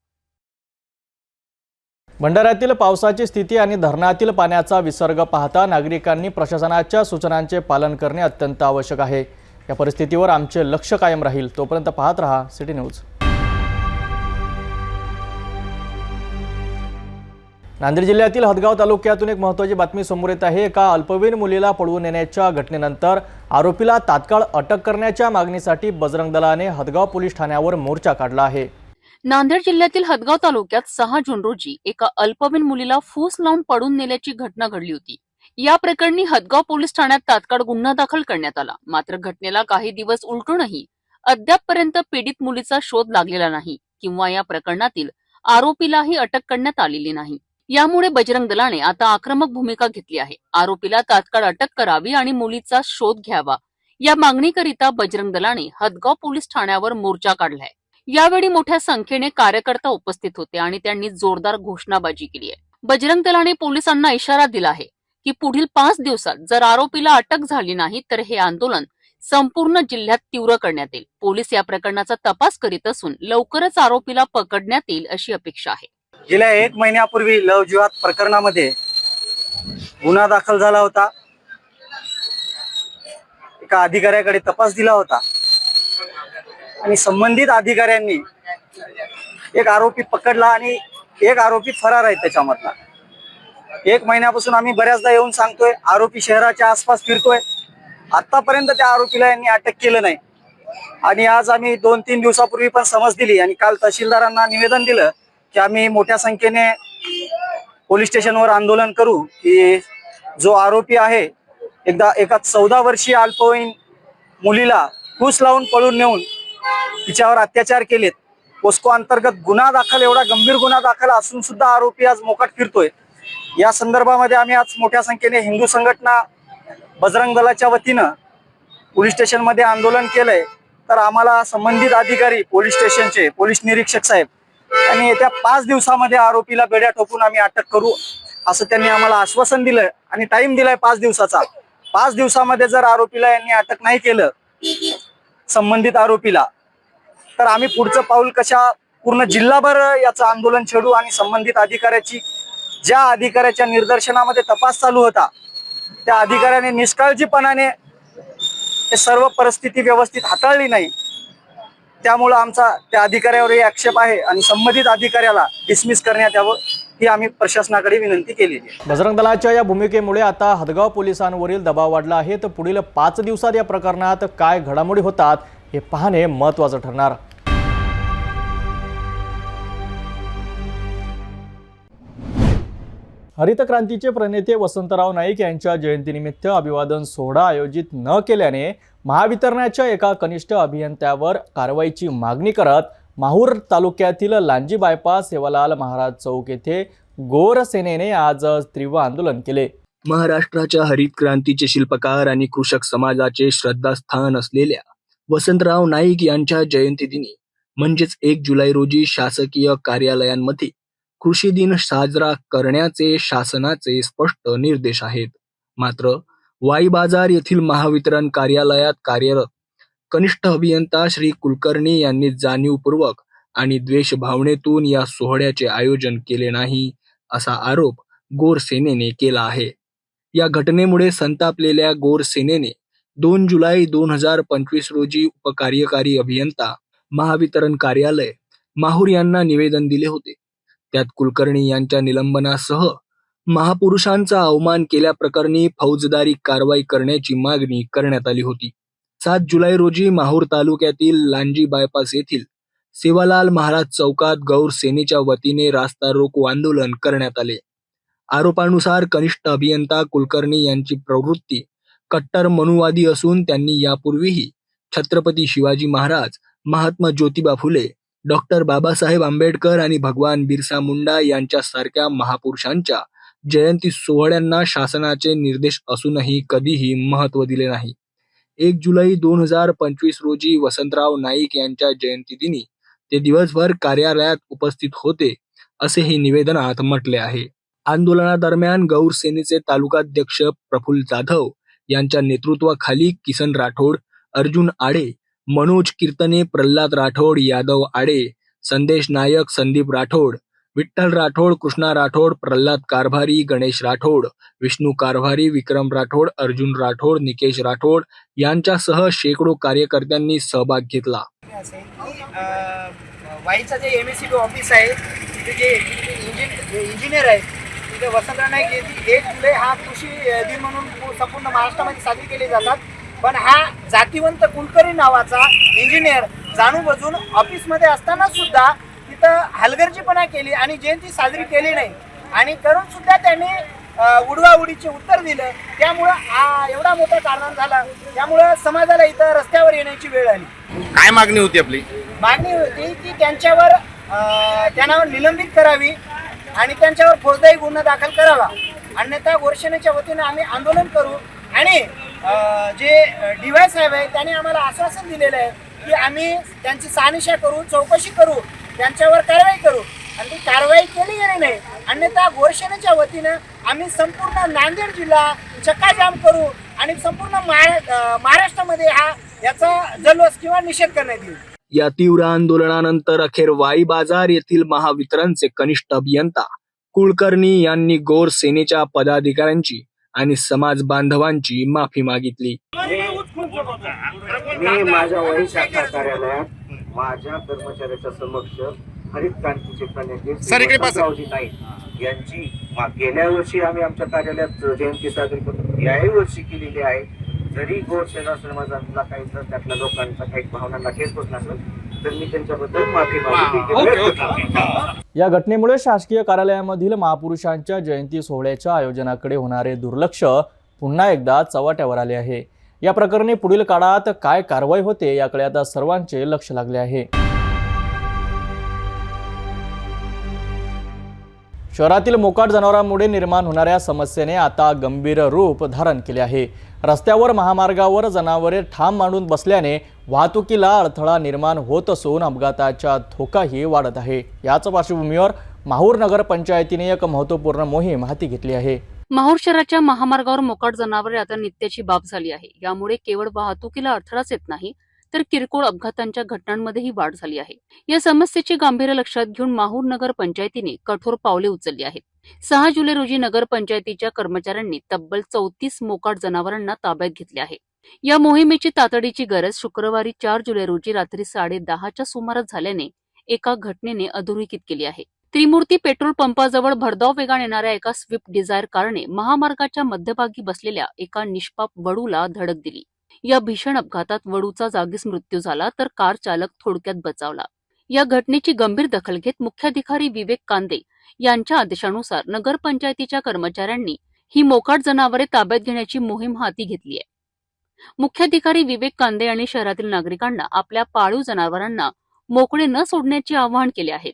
भंडाऱ्यातील पावसाची स्थिती आणि धरणातील पाण्याचा विसर्ग पाहता नागरिकांनी प्रशासनाच्या सूचनांचे पालन करणे अत्यंत आवश्यक आहे। या परिस्थितीवर आमचे लक्ष कायम राहील, तोपर्यंत पाहत रहा सिटी न्यूज। नांदेड जिल्ह्यातील हदगाव तालुक्यातून एक महत्त्वाची बातमी समोर येत आहे। एका अल्पवयीन मुलीला पळवून नेण्याच्या घटनेनंतर आरोपीला तात्काळ अटक करण्याच्या मागणीसाठी बजरंग दलाने हदगाव पोलीस ठाण्यावर मोर्चा काढला आहे। नांदेड जिल्ह्यातील हदगाव तालुक्यात 6 जून रोजी एका अल्पवयीन मुलीला फूस लावून पळून नेल्याची घटना घडली होती। या प्रकरणी हदगाव पोलीस ठाण्यात तात्काळ गुन्हा दाखल करण्यात आला। मात्र घटनेला काही दिवस उलटूनही अद्यापपर्यंत पीडित मुलीचा शोध लागलेला नाही किंवा या प्रकरणातील आरोपीलाही अटक करण्यात आलेली नाही। यामुळे बजरंग दलाने आता आक्रमक भूमिका घेतली आहे। आरोपीला तात्काळ अटक करावी आणि मुलीचा शोध घ्यावा या मागणीकरिता बजरंग दलाने हदगाव पोलीस ठाण्यावर मोर्चा काढलाय। यावेळी मोठ्या संख्येने कार्यकर्ता उपस्थित होते आणि त्यांनी जोरदार घोषणाबाजी केली आहे। बजरंग दलाने पोलिसांना इशारा दिला आहे की पुढील 5 दिवसात जर आरोपीला अटक झाली नाही तर हे आंदोलन संपूर्ण जिल्ह्यात तीव्र करण्यात येईल। पोलीस या प्रकरणाचा तपास करीत असून लवकरच आरोपीला पकडण्यात येईल अशी अपेक्षा आहे। गेल्या 1 महिन्यापूर्वी लव जिहाद प्रकरणामध्ये गुन्हा दाखल झाला होता। एका अधिकाऱ्याकडे तपास दिला होता आणि संबंधित अधिकाऱ्यांनी एक आरोपी पकडला आणि एक आरोपी फरार आहे त्याच्यामधला। 1 महिन्यापासून आम्ही बऱ्याचदा येऊन सांगतोय, आरोपी शहराच्या आसपास फिरतोय, आतापर्यंत त्या आरोपीला यांनी अटक केलं नाही। आणि आज आम्ही 2-3 दिवसापूर्वी पण समज दिली आणि काल तहसीलदारांना निवेदन दिलं की आम्ही मोठ्या संख्येने पोलीस स्टेशनवर आंदोलन करू की जो आरोपी आहे एका 14 वर्षीय अल्पवयीन मुलीला फूस लावून पळून नेऊन तिच्यावर अत्याचार केलेत। पोस्को अंतर्गत गुन्हा दाखल, एवढा गंभीर गुन्हा दाखल असून सुद्धा आरोपी आज मोकाट फिरतोय। या संदर्भामध्ये आम्ही आज मोठ्या संख्येने हिंदू संघटना बजरंग दलाच्या वतीनं पोलीस स्टेशनमध्ये आंदोलन केलंय। तर आम्हाला संबंधित अधिकारी पोलीस स्टेशनचे पोलीस निरीक्षक साहेब आणि येत्या 5 दिवसामध्ये आरोपीला बेड्या ठोकून आम्ही अटक करू असं त्यांनी आम्हाला आश्वासन दिलंय आणि टाइम दिलाय 5 दिवसाचा. 5 दिवसामध्ये जर आरोपीला यांनी अटक नाही केलं, संबंधित आरोपीला, तर आम्ही पुढचं पाऊल पूर्ण जिल्हाभर याचं आंदोलन छेडू आणि संबंधित अधिकाऱ्याची, ज्या अधिकाऱ्याच्या निर्देशनामध्ये तपास चालू होता त्या अधिकाऱ्याने निष्काळजीपणाने हे सर्व परिस्थिती व्यवस्थित हाताळली नाही, त्यामुळं आमचा त्या अधिकाऱ्यावरही आक्षेप आहे आणि संबंधित अधिकाऱ्याला डिसमिस करण्यात यावं ही आम्ही प्रशासनाकडे विनंती केलेली आहे. बजरंग दलाच्या या भूमिकेमुळे आता हदगाव पोलिसांवरील दबाव वाढला आहे. तर पुढील 5 दिवसात या प्रकरणात काय घडामोडी होतात हे पाहणे महत्त्वाचं ठरणार. हरित क्रांतीचे प्रणेते वसंतराव नाईक यांच्या जयंतीनिमित्त अभिवादन सोहळा आयोजित न केल्याने महावितरणाच्या एका कनिष्ठ अभियंत्यावर कारवाईची मागणी करत माहूर तालुक्यातील लांजी बायपास सेवालाल महाराज चौक येथे गोर सेनेने आज तीव्र आंदोलन केले. महाराष्ट्राच्या हरित क्रांतीचे शिल्पकार आणि कृषक समाजाचे श्रद्धास्थान असलेल्या वसंतराव नाईक यांच्या जयंतीदिनी म्हणजेच 1 जुलै रोजी शासकीय कार्यालयांमध्ये कृषी दिन साजरा करण्याचे शासनाचे स्पष्ट निर्देश आहेत. मात्र वाई बाजार येथील महावितरण कार्यालयात कार्यरत कनिष्ठ अभियंता श्री कुलकर्णी यांनी जाणीवपूर्वक आणि द्वेष भावनेतून या सोहळ्याचे आयोजन केले नाही असा आरोप गोर सेनेने केला आहे. या घटनेमुळे संतापलेल्या गोर सेनेने 2 जुलै 2025 रोजी उपकार्यकारी अभियंता महावितरण कार्यालय माहूर यांना निवेदन दिले होते. त्यात कुलकर्णी यांच्या निलंबनासह महापुरुषांचा अवमान केल्याप्रकरणी फौजदारी कारवाई करण्याची मागणी करण्यात आली होती. 7 जुलै रोजी माहूर तालुक्यातील लांजी बायपास येथील सेवालाल महाराज चौकात गौर सेनेच्या वतीने रास्ता रोको आंदोलन करण्यात आले. आरोपानुसार कनिष्ठ अभियंता कुलकर्णी यांची प्रवृत्ती कट्टर मनुवादी असून त्यांनी यापूर्वीही छत्रपती शिवाजी महाराज, महात्मा ज्योतिबा फुले, डॉक्टर बाबासाहेब आंबेडकर आणि भगवान बिरसा मुंडा यांच्यासारख्या महापुरुषांच्या जयंती सोहळ्यांना शासनाचे निर्देश असूनही कधीही महत्त्व दिले नाही. 1 जुलै 2025 रोजी वसंतराव नाईक यांच्या जयंतीदिनी ते दिवसभर कार्यालयात उपस्थित होते असेही निवेदनात म्हटले आहे. आंदोलनादरम्यान गौर सेनेचे तालुकाध्यक्ष प्रफुल्ल जाधव यांच्या नेतृत्वाखाली किसन राठोड, अर्जुन आडे, मनोज कीर्तने, प्रल्हाद राठोड, यादव आडे, संदेश नायक, संदीप राठोड, विठ्ठल राठोड, कृष्णा राठोड, प्रल्हाद कारभारी, गणेश राठोड, विष्णू कारभारी, विक्रम राठोड, अर्जुन राठोड, निकेश राठोड यांच्यासह शेकडो कार्यकर्त्यांनी सहभाग घेतला. वाईचं जे MSCB ऑफिस आहे तिथे जे इंजिनियर आहे तिथे वसंतराव नाईक यांची 1 जुलै हा कृषी दिन म्हणून संपूर्ण महाराष्ट्रामध्ये साजरी केले जातात. पण हा जातीवंत कुलकर्णी नावाचा इंजिनियर जाणून बुजून ऑफिसमध्ये असताना सुद्धा तिथं हलगर्जीपणा केली आणि जयंती साजरी केली नाही आणि करून सुद्धा त्यांनी उडवाउडीचे उत्तर दिलं. त्यामुळं एवढा मोठा कारणाम झाला. त्यामुळं समाजाला इथं रस्त्यावर येण्याची वेळ आली. काय मागणी होती आपली? मागणी होती की त्यांच्यावर निलंबित करावी आणि त्यांच्यावर फौजदारी गुन्हा दाखल करावा, अन्यथा गोरसेनेच्या वतीने आम्ही आंदोलन करू. आणि जे DY साहेब आहे त्यांनी आम्हाला आश्वासन दिलेलं आहे की आम्ही त्यांची शहानिशा करू, चौकशी करू, त्यांच्यावर कारवाई करू आणि ती कारवाई केली गेली नाही, अन्यथा गोरसेनेच्या वतीनं आम्ही संपूर्ण नांदेड जिल्हा चक्काजाम करू आणि संपूर्ण महाराष्ट्रामध्ये याचा जल्लोष किंवा निषेध करण्यात येईल. या तीव्र आंदोलनानंतर अखेर वाई बाजार येथील महावितरणचे कनिष्ठ अभियंता कुलकर्णी यांनी गोर सेनेच्या पदाधिकाऱ्यांची आणि समाज बांधवांची माफी मागितली. मी माझ्या वाई शाखा कार्यालयात माझ्या कर्मचाऱ्याच्या समक्ष हरित क्रांतीचे प्रणेते वसंतरावजी नाईक यांची गेल्या वर्षी आम्ही आमच्या कार्यालयात जयंती साजरी करून याही वर्षी केलेली आहे. जरी गोरसेना समाजातला काही जर त्यातल्या लोकांचा काही भावनांना ठेच पोचत नसेल तर मी त्यांच्याबद्दल माफी मागते. या घटनेमुळे शासकीय कार्यालयामधील महापुरुषांच्या जयंती सोहळ्याच्या आयोजनाकडे होणारे दुर्लक्ष पुन्हा एकदा चव्हाट्यावर आले आहे. या प्रकरणी पुढील काळात काय कारवाई होते याकडे आता सर्वांचे लक्ष लागले आहे. शहरातील मोकाट जनावरांमुळे निर्माण होणाऱ्या समस्येने आता गंभीर रूप धारण केले आहे. रस्त्यावर महामार्गावर जनावरे ठाम मांडून बसल्याने वाहतुकीला अडथळा निर्माण होत असून अपघाताचा धोकाही वाढत आहे. याच पार्श्वभूमीवर माहूर नगर पंचायतीने एक महत्त्वपूर्ण मोहीम हाती घेतली आहे. माहूर शहराच्या महामार्गावर मोकाट जनावरे आता नित्याची बाब झाली आहे. यामुळे केवळ वाहतुकीला अडथळाच येत नाही तर किरकोळ अपघातांच्या घटनांमध्येही वाढ झाली आहे. या समस्येचे गांभीर्य लक्षात घेऊन माहूर नगर पंचायतीने कठोर पावले उचलली आहेत. 6 जुलै रोजी नगर पंचायतीच्या कर्मचाऱ्यांनी तब्बल 34 मोकाट जनावरांना ताब्यात घेतले आहे. या मोहिमेची तातडीची गरज शुक्रवारी 4 जुलै रोजी रात्री 10:30च्या सुमारास झाल्याने एका घटनेने अधोरेखित केली आहे. त्रिमूर्ती पेट्रोल पंपाजवळ भरधाव वेगाने येणाऱ्या एका स्विफ्ट डिझायर कारने महामार्गाच्या मध्यभागी बसलेल्या एका निष्पाप वडूला धडक दिली. या भीषण अपघातात वडूचा जागीच मृत्यू झाला तर कार चालक थोडक्यात बचावला. या घटनेची गंभीर दखल घेत मुख्याधिकारी विवेक कांदे यांच्या आदेशानुसार नगरपंचायतीच्या कर्मचाऱ्यांनी ही मोकाट जनावरे ताब्यात घेण्याची मोहीम हाती घेतली आहे. मुख्याधिकारी विवेक कांदे यांनी शहरातील नागरिकांना आपल्या पाळीव जनावरांना मोकळे न सोडण्याचे आवाहन केले आहे.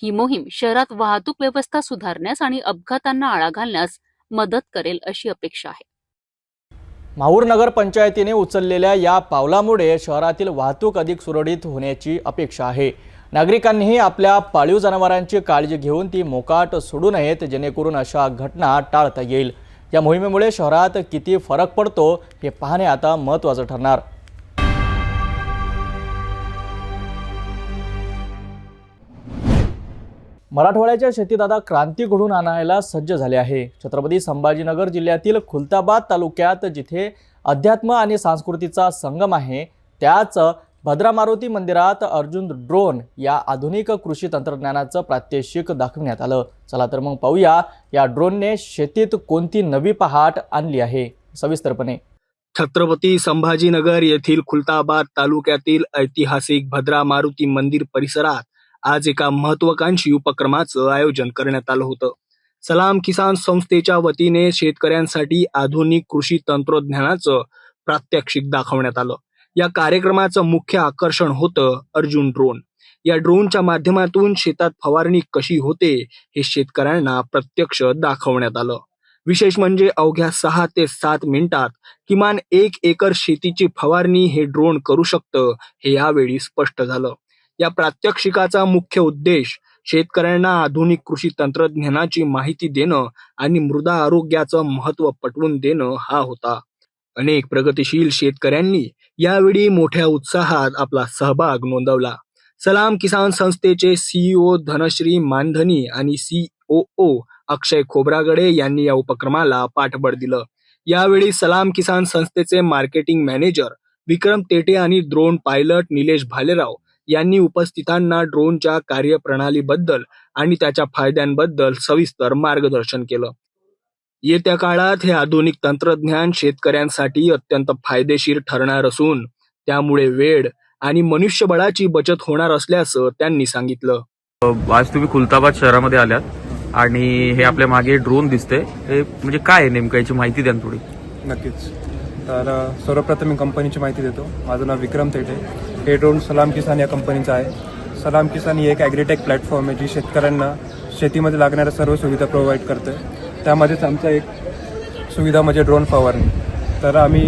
ही मोहीम शहरात वाहतूक व्यवस्था सुधारण्यास आणि अपघातांना आळा घालण्यास मदत करेल अशी अपेक्षा आहे. माहूर नगर पंचायतीने उचललेल्या या पावलामुळे शहरातील वाहतूक अधिक सुरळीत होण्याची अपेक्षा आहे. नागरिकांनीही आपल्या पाळीव जनावरांची काळजी घेऊन ती मोकाट सोडू नयेत, जेणेकरून अशा घटना टाळता येईल. या मोहिमेमुळे शहरात किती फरक पडतो हे पाहणे आता महत्त्वाचं ठरणार. मराठवाड्याच्या शेतीत आता क्रांती घडून आणायला सज्ज झाले आहे. छत्रपती संभाजीनगर जिल्ह्यातील खुलताबाद तालुक्यात जिथे अध्यात्म आणि संस्कृतीचा संगम आहे, त्याच भद्रा मारुती मंदिरात अर्जुन ड्रोन या आधुनिक कृषी तंत्रज्ञानाचं प्रात्यक्षिक दाखवण्यात आलं. चला तर मग पाहूया या ड्रोनने शेतीत कोणती नवी पहाट आणली आहे सविस्तरपणे. छत्रपती संभाजीनगर येथील खुलताबाद तालुक्यातील ऐतिहासिक भद्रा मारुती मंदिर परिसरात आज एका महत्वाकांक्षी उपक्रमाचं आयोजन करण्यात आलं होतं. सलाम किसान संस्थेच्या वतीने शेतकऱ्यांसाठी आधुनिक कृषी तंत्रज्ञानाचं प्रात्यक्षिक दाखवण्यात आलं. या कार्यक्रमाचं मुख्य आकर्षण होतं अर्जुन ड्रोन. या ड्रोनच्या माध्यमातून शेतात फवारणी कशी होते हे शेतकऱ्यांना प्रत्यक्ष दाखवण्यात आलं. विशेष म्हणजे अवघ्या 6 ते 7 मिनिटात किमान 1 एकर शेतीची फवारणी हे ड्रोन करू शकतं हे यावेळी स्पष्ट झालं. या प्रात्यक्षिकाचा मुख्य उद्देश शेतकऱ्यांना आधुनिक कृषी तंत्रज्ञानाची माहिती देणं आणि मृदा आरोग्याचं महत्त्व पटवून देणं हा होता. अनेक प्रगतिशील शेतकऱ्यांनी यावेळी मोठ्या उत्साहात आपला सहभाग नोंदवला. सलाम किसान संस्थेचे CEO धनश्री मानधनी आणि COO अक्षय खोब्रागडे यांनी या उपक्रमाला पाठबळ दिलं. यावेळी सलाम किसान संस्थेचे मार्केटिंग मॅनेजर विक्रम तेटे आणि ड्रोन पायलट निलेश भालेराव यांनी उपस्थितांना ड्रोनच्या कार्यप्रणालीबद्दल आणि त्याच्या फायद्यांबद्दल सविस्तर मार्गदर्शन केलं. येत्या काळात हे आधुनिक तंत्रज्ञान शेतकऱ्यांसाठी अत्यंत फायदेशीर ठरणार असून त्यामुळे वेळ आणि मनुष्यबळाची बचत होणार असल्याचं त्यांनी सांगितलं. आज तुम्ही खुलताबाद शहरामध्ये आल्यात आणि हे आपल्या मागे ड्रोन दिसते, हे म्हणजे काय आहे नेमकं, याची माहिती द्या थोडी. नक्कीच. तर सर्वप्रथम मी कंपनीची माहिती देतो. माझं नाव विक्रम तेटे. हे ड्रोन सलाम किसान या कंपनीचं आहे. सलाम किसान ही एक ॲग्रीटेक प्लॅटफॉर्म आहे जी शेतकऱ्यांना शेतीमध्ये लागणाऱ्या सर्व सुविधा प्रोव्हाइड करते. त्यामध्येच आमचा एक सुविधा म्हणजे ड्रोन फवारणी. तर आम्ही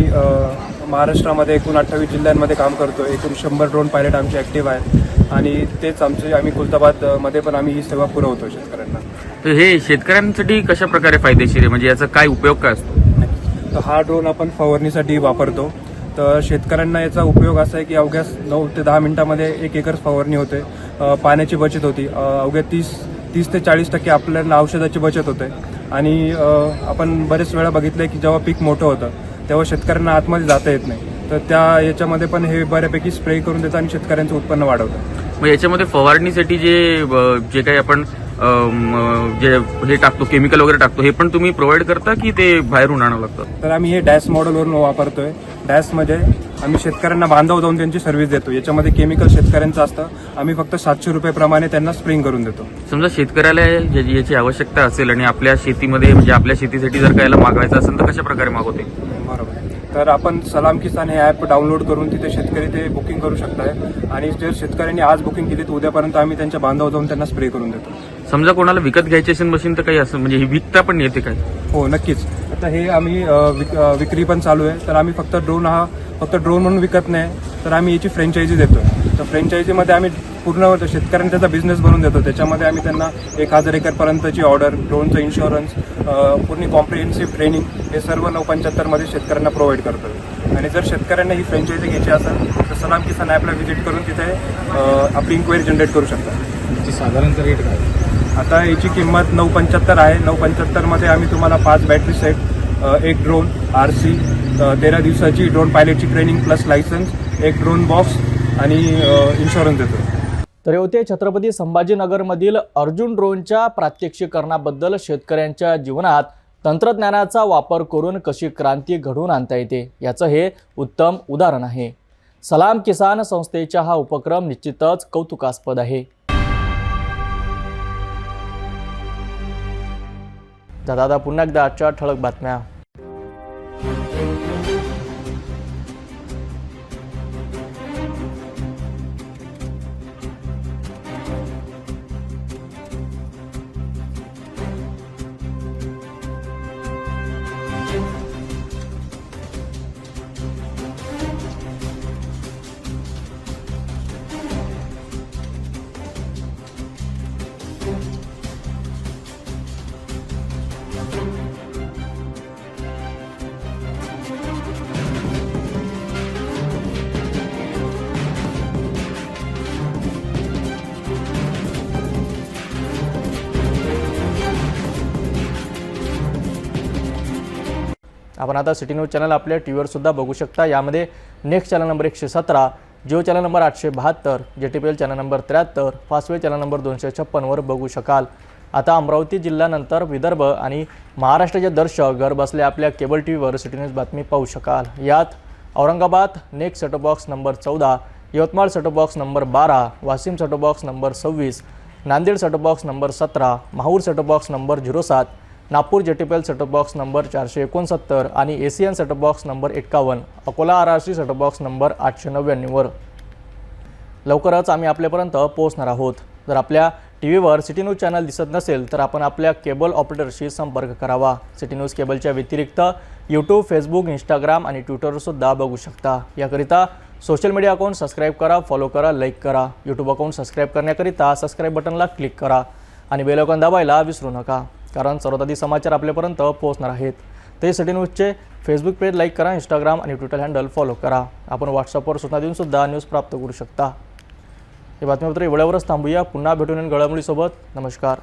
महाराष्ट्रामध्ये एकूण 28 जिल्ह्यांमध्ये काम करतो. एकूण 100 ड्रोन पायलट आमचे ॲक्टिव्ह आहेत आणि तेच आम्ही खुलताबादमध्ये पण आम्ही ही सेवा पुरवतो शेतकऱ्यांना. तर हे शेतकऱ्यांसाठी कशा प्रकारे फायदेशीर आहे, म्हणजे याचा काय उपयोग काय असतो? तर हा ड्रोन आपण फवारणीसाठी वापरतो. तर शेतकऱ्यांना याचा उपयोग असा आहे की अवघ्या 9 ते 10 मिनिटामध्ये 1 एकर फवारणी होते. पाण्याची बचत होती. अवघ्या 30 ते 40% आपल्याला औषधाची बचत होते. आणि आपण बरेच वेळा बघितलं की जेव्हा पीक मोठं होतं तेव्हा शेतकऱ्यांना आतमध्ये जाता येत नाही. तर त्या याच्यामध्ये पण हे बऱ्यापैकी स्प्रे करून देतं आणि शेतकऱ्यांचं उत्पन्न वाढवतं. मग याच्यामध्ये फवारणीसाठी जे काही आपण जे हे टाकतो, केमिकल वगैरे टाकतो, हे पण तुम्ही प्रोव्हाइड करता की ते बाहेरून आणावं लागतं? तर आम्ही हे डॅश मॉडेलवरून वापरतोय. डॅशमध्ये आम्ही शेतकऱ्यांना बांधव जाऊन त्यांची सर्व्हिस देतो. याच्यामध्ये केमिकल शेतकऱ्यांचं असतं. आम्ही फक्त 700 रुपये प्रमाणे त्यांना स्प्रिंग करून देतो. समजा शेतकऱ्याला याची आवश्यकता असेल आणि आपल्या शेतीमध्ये म्हणजे आपल्या शेतीसाठी जर कायला मागवायचं असेल तर कशा प्रकारे मागवते? बरोबर. तर आपण सलाम किसान हे ॲप डाउनलोड करून तिथे शेतकरी ते बुकिंग करू शकताय आणि जर शेतकऱ्यांनी आज बुकिंग केली तर उद्यापर्यंत आम्ही त्यांच्या बांधावर जाऊन त्यांना स्प्रे करून देतो. समजा कोणाला विकत घ्यायची असेल मशीन तर काही असं म्हणजे ही विकता पण येते काय? हो नक्कीच. आता हे आम्ही विक्री पण चालू आहे. तर आम्ही फक्त ड्रोन म्हणून विकत नाही, तर आम्ही याची फ्रँचायझी देतो. तर फ्रँचायझीमध्ये आम्ही पूर्ण शेतकऱ्यांना त्याचा बिझनेस बनवून देतो. त्याच्यामध्ये आम्ही त्यांना 1000 एकरपर्यंतची ऑर्डर, ड्रोनचं इन्शुरन्स, पूर्ण कॉम्प्रिहेन्सिव्ह ट्रेनिंग हे सर्व 975मध्ये शेतकऱ्यांना प्रोव्हाइड करतो. आणि जर शेतकऱ्यांना ही फ्रँचायझी घ्यायची असेल तर सलाम किसान ॲपला व्हिजिट करून तिथे आपली इन्क्वायरी जनरेट करू शकता. त्याची साधारणतः रेट काय? आता याची किंमत 975 आहे. 975मध्ये आम्ही तुम्हाला 5 बॅटरी सेट, 1 ड्रोन, RC, 13 दिवसाची ड्रोन पायलटची training plus licence, 1 drone box आणि इन्शुरन्स देतो. तर हे होते छत्रपती संभाजीनगरमधील अर्जुन ड्रोनच्या प्रात्यक्षिकरणाबद्दल. शेतकऱ्यांच्या जीवनात तंत्रज्ञानाचा वापर करून कशी क्रांती घडवून आणता येते याचं हे उत्तम उदाहरण आहे. सलाम किसान संस्थेचा हा उपक्रम निश्चितच कौतुकास्पद आहे. दादा पुन्हा एकदा आजच्या ठळक बातम्या. आपण आता सिटी न्यूज चॅनल आपल्या टीव्हीवर सुद्धा बघू शकता. यामध्ये next channel number 117, Jio channel number 872, JTPL channel number 73, Fastway channel number 256वर बघू शकाल. आता अमरावती जिल्ह्यानंतर विदर्भ आणि महाराष्ट्राचे दर्शक घर बसल्या आपल्या केबल टीव्हीवर सिटी न्यूज बातमी पाहू शकाल. यात Aurangabad next setup box number 14, Yavatmal setup box number 12, Washim setup box number 26, Nanded setup box number 17, Mahur setup box number 07, Nagpur JTPL setup box number 469 आणि ACN setup box number 51, Akola RRC setup box number 899वर लवकरच आम्ही आपल्यापर्यंत पोहोचणार आहोत. जर आपल्या टीव्हीवर सिटी न्यूज चॅनल दिसत नसेल तर आपण आपल्या केबल ऑपरेटरशी संपर्क करावा. सिटी न्यूज केबलच्या व्यतिरिक्त यूट्यूब, फेसबुक, इंस्टाग्राम आणि ट्विटरसुद्धा बघू शकता. याकरिता सोशल मीडिया अकाउंट सबस्क्राईब करा, फॉलो करा, लाईक करा. यूट्यूब अकाउंट सबस्क्राईब करण्याकरिता सबस्क्राईब बटनला क्लिक करा आणि बेल आयकॉन दाबायला विसरू नका, कारण सर्वाधिक समाचार आपल्यापर्यंत पोहोचणार आहेत. ते सिटी न्यूजचे फेसबुक पेज लाईक करा, इंस्टाग्राम आणि ट्विटर हँडल फॉलो करा. आपण व्हॉट्सअपवर सूचना देऊन सुद्धा न्यूज प्राप्त करू शकता. हे बातमीपत्र एवढ्यावरच थांबूया. पुन्हा भेटून घडामोडीसोबत. नमस्कार.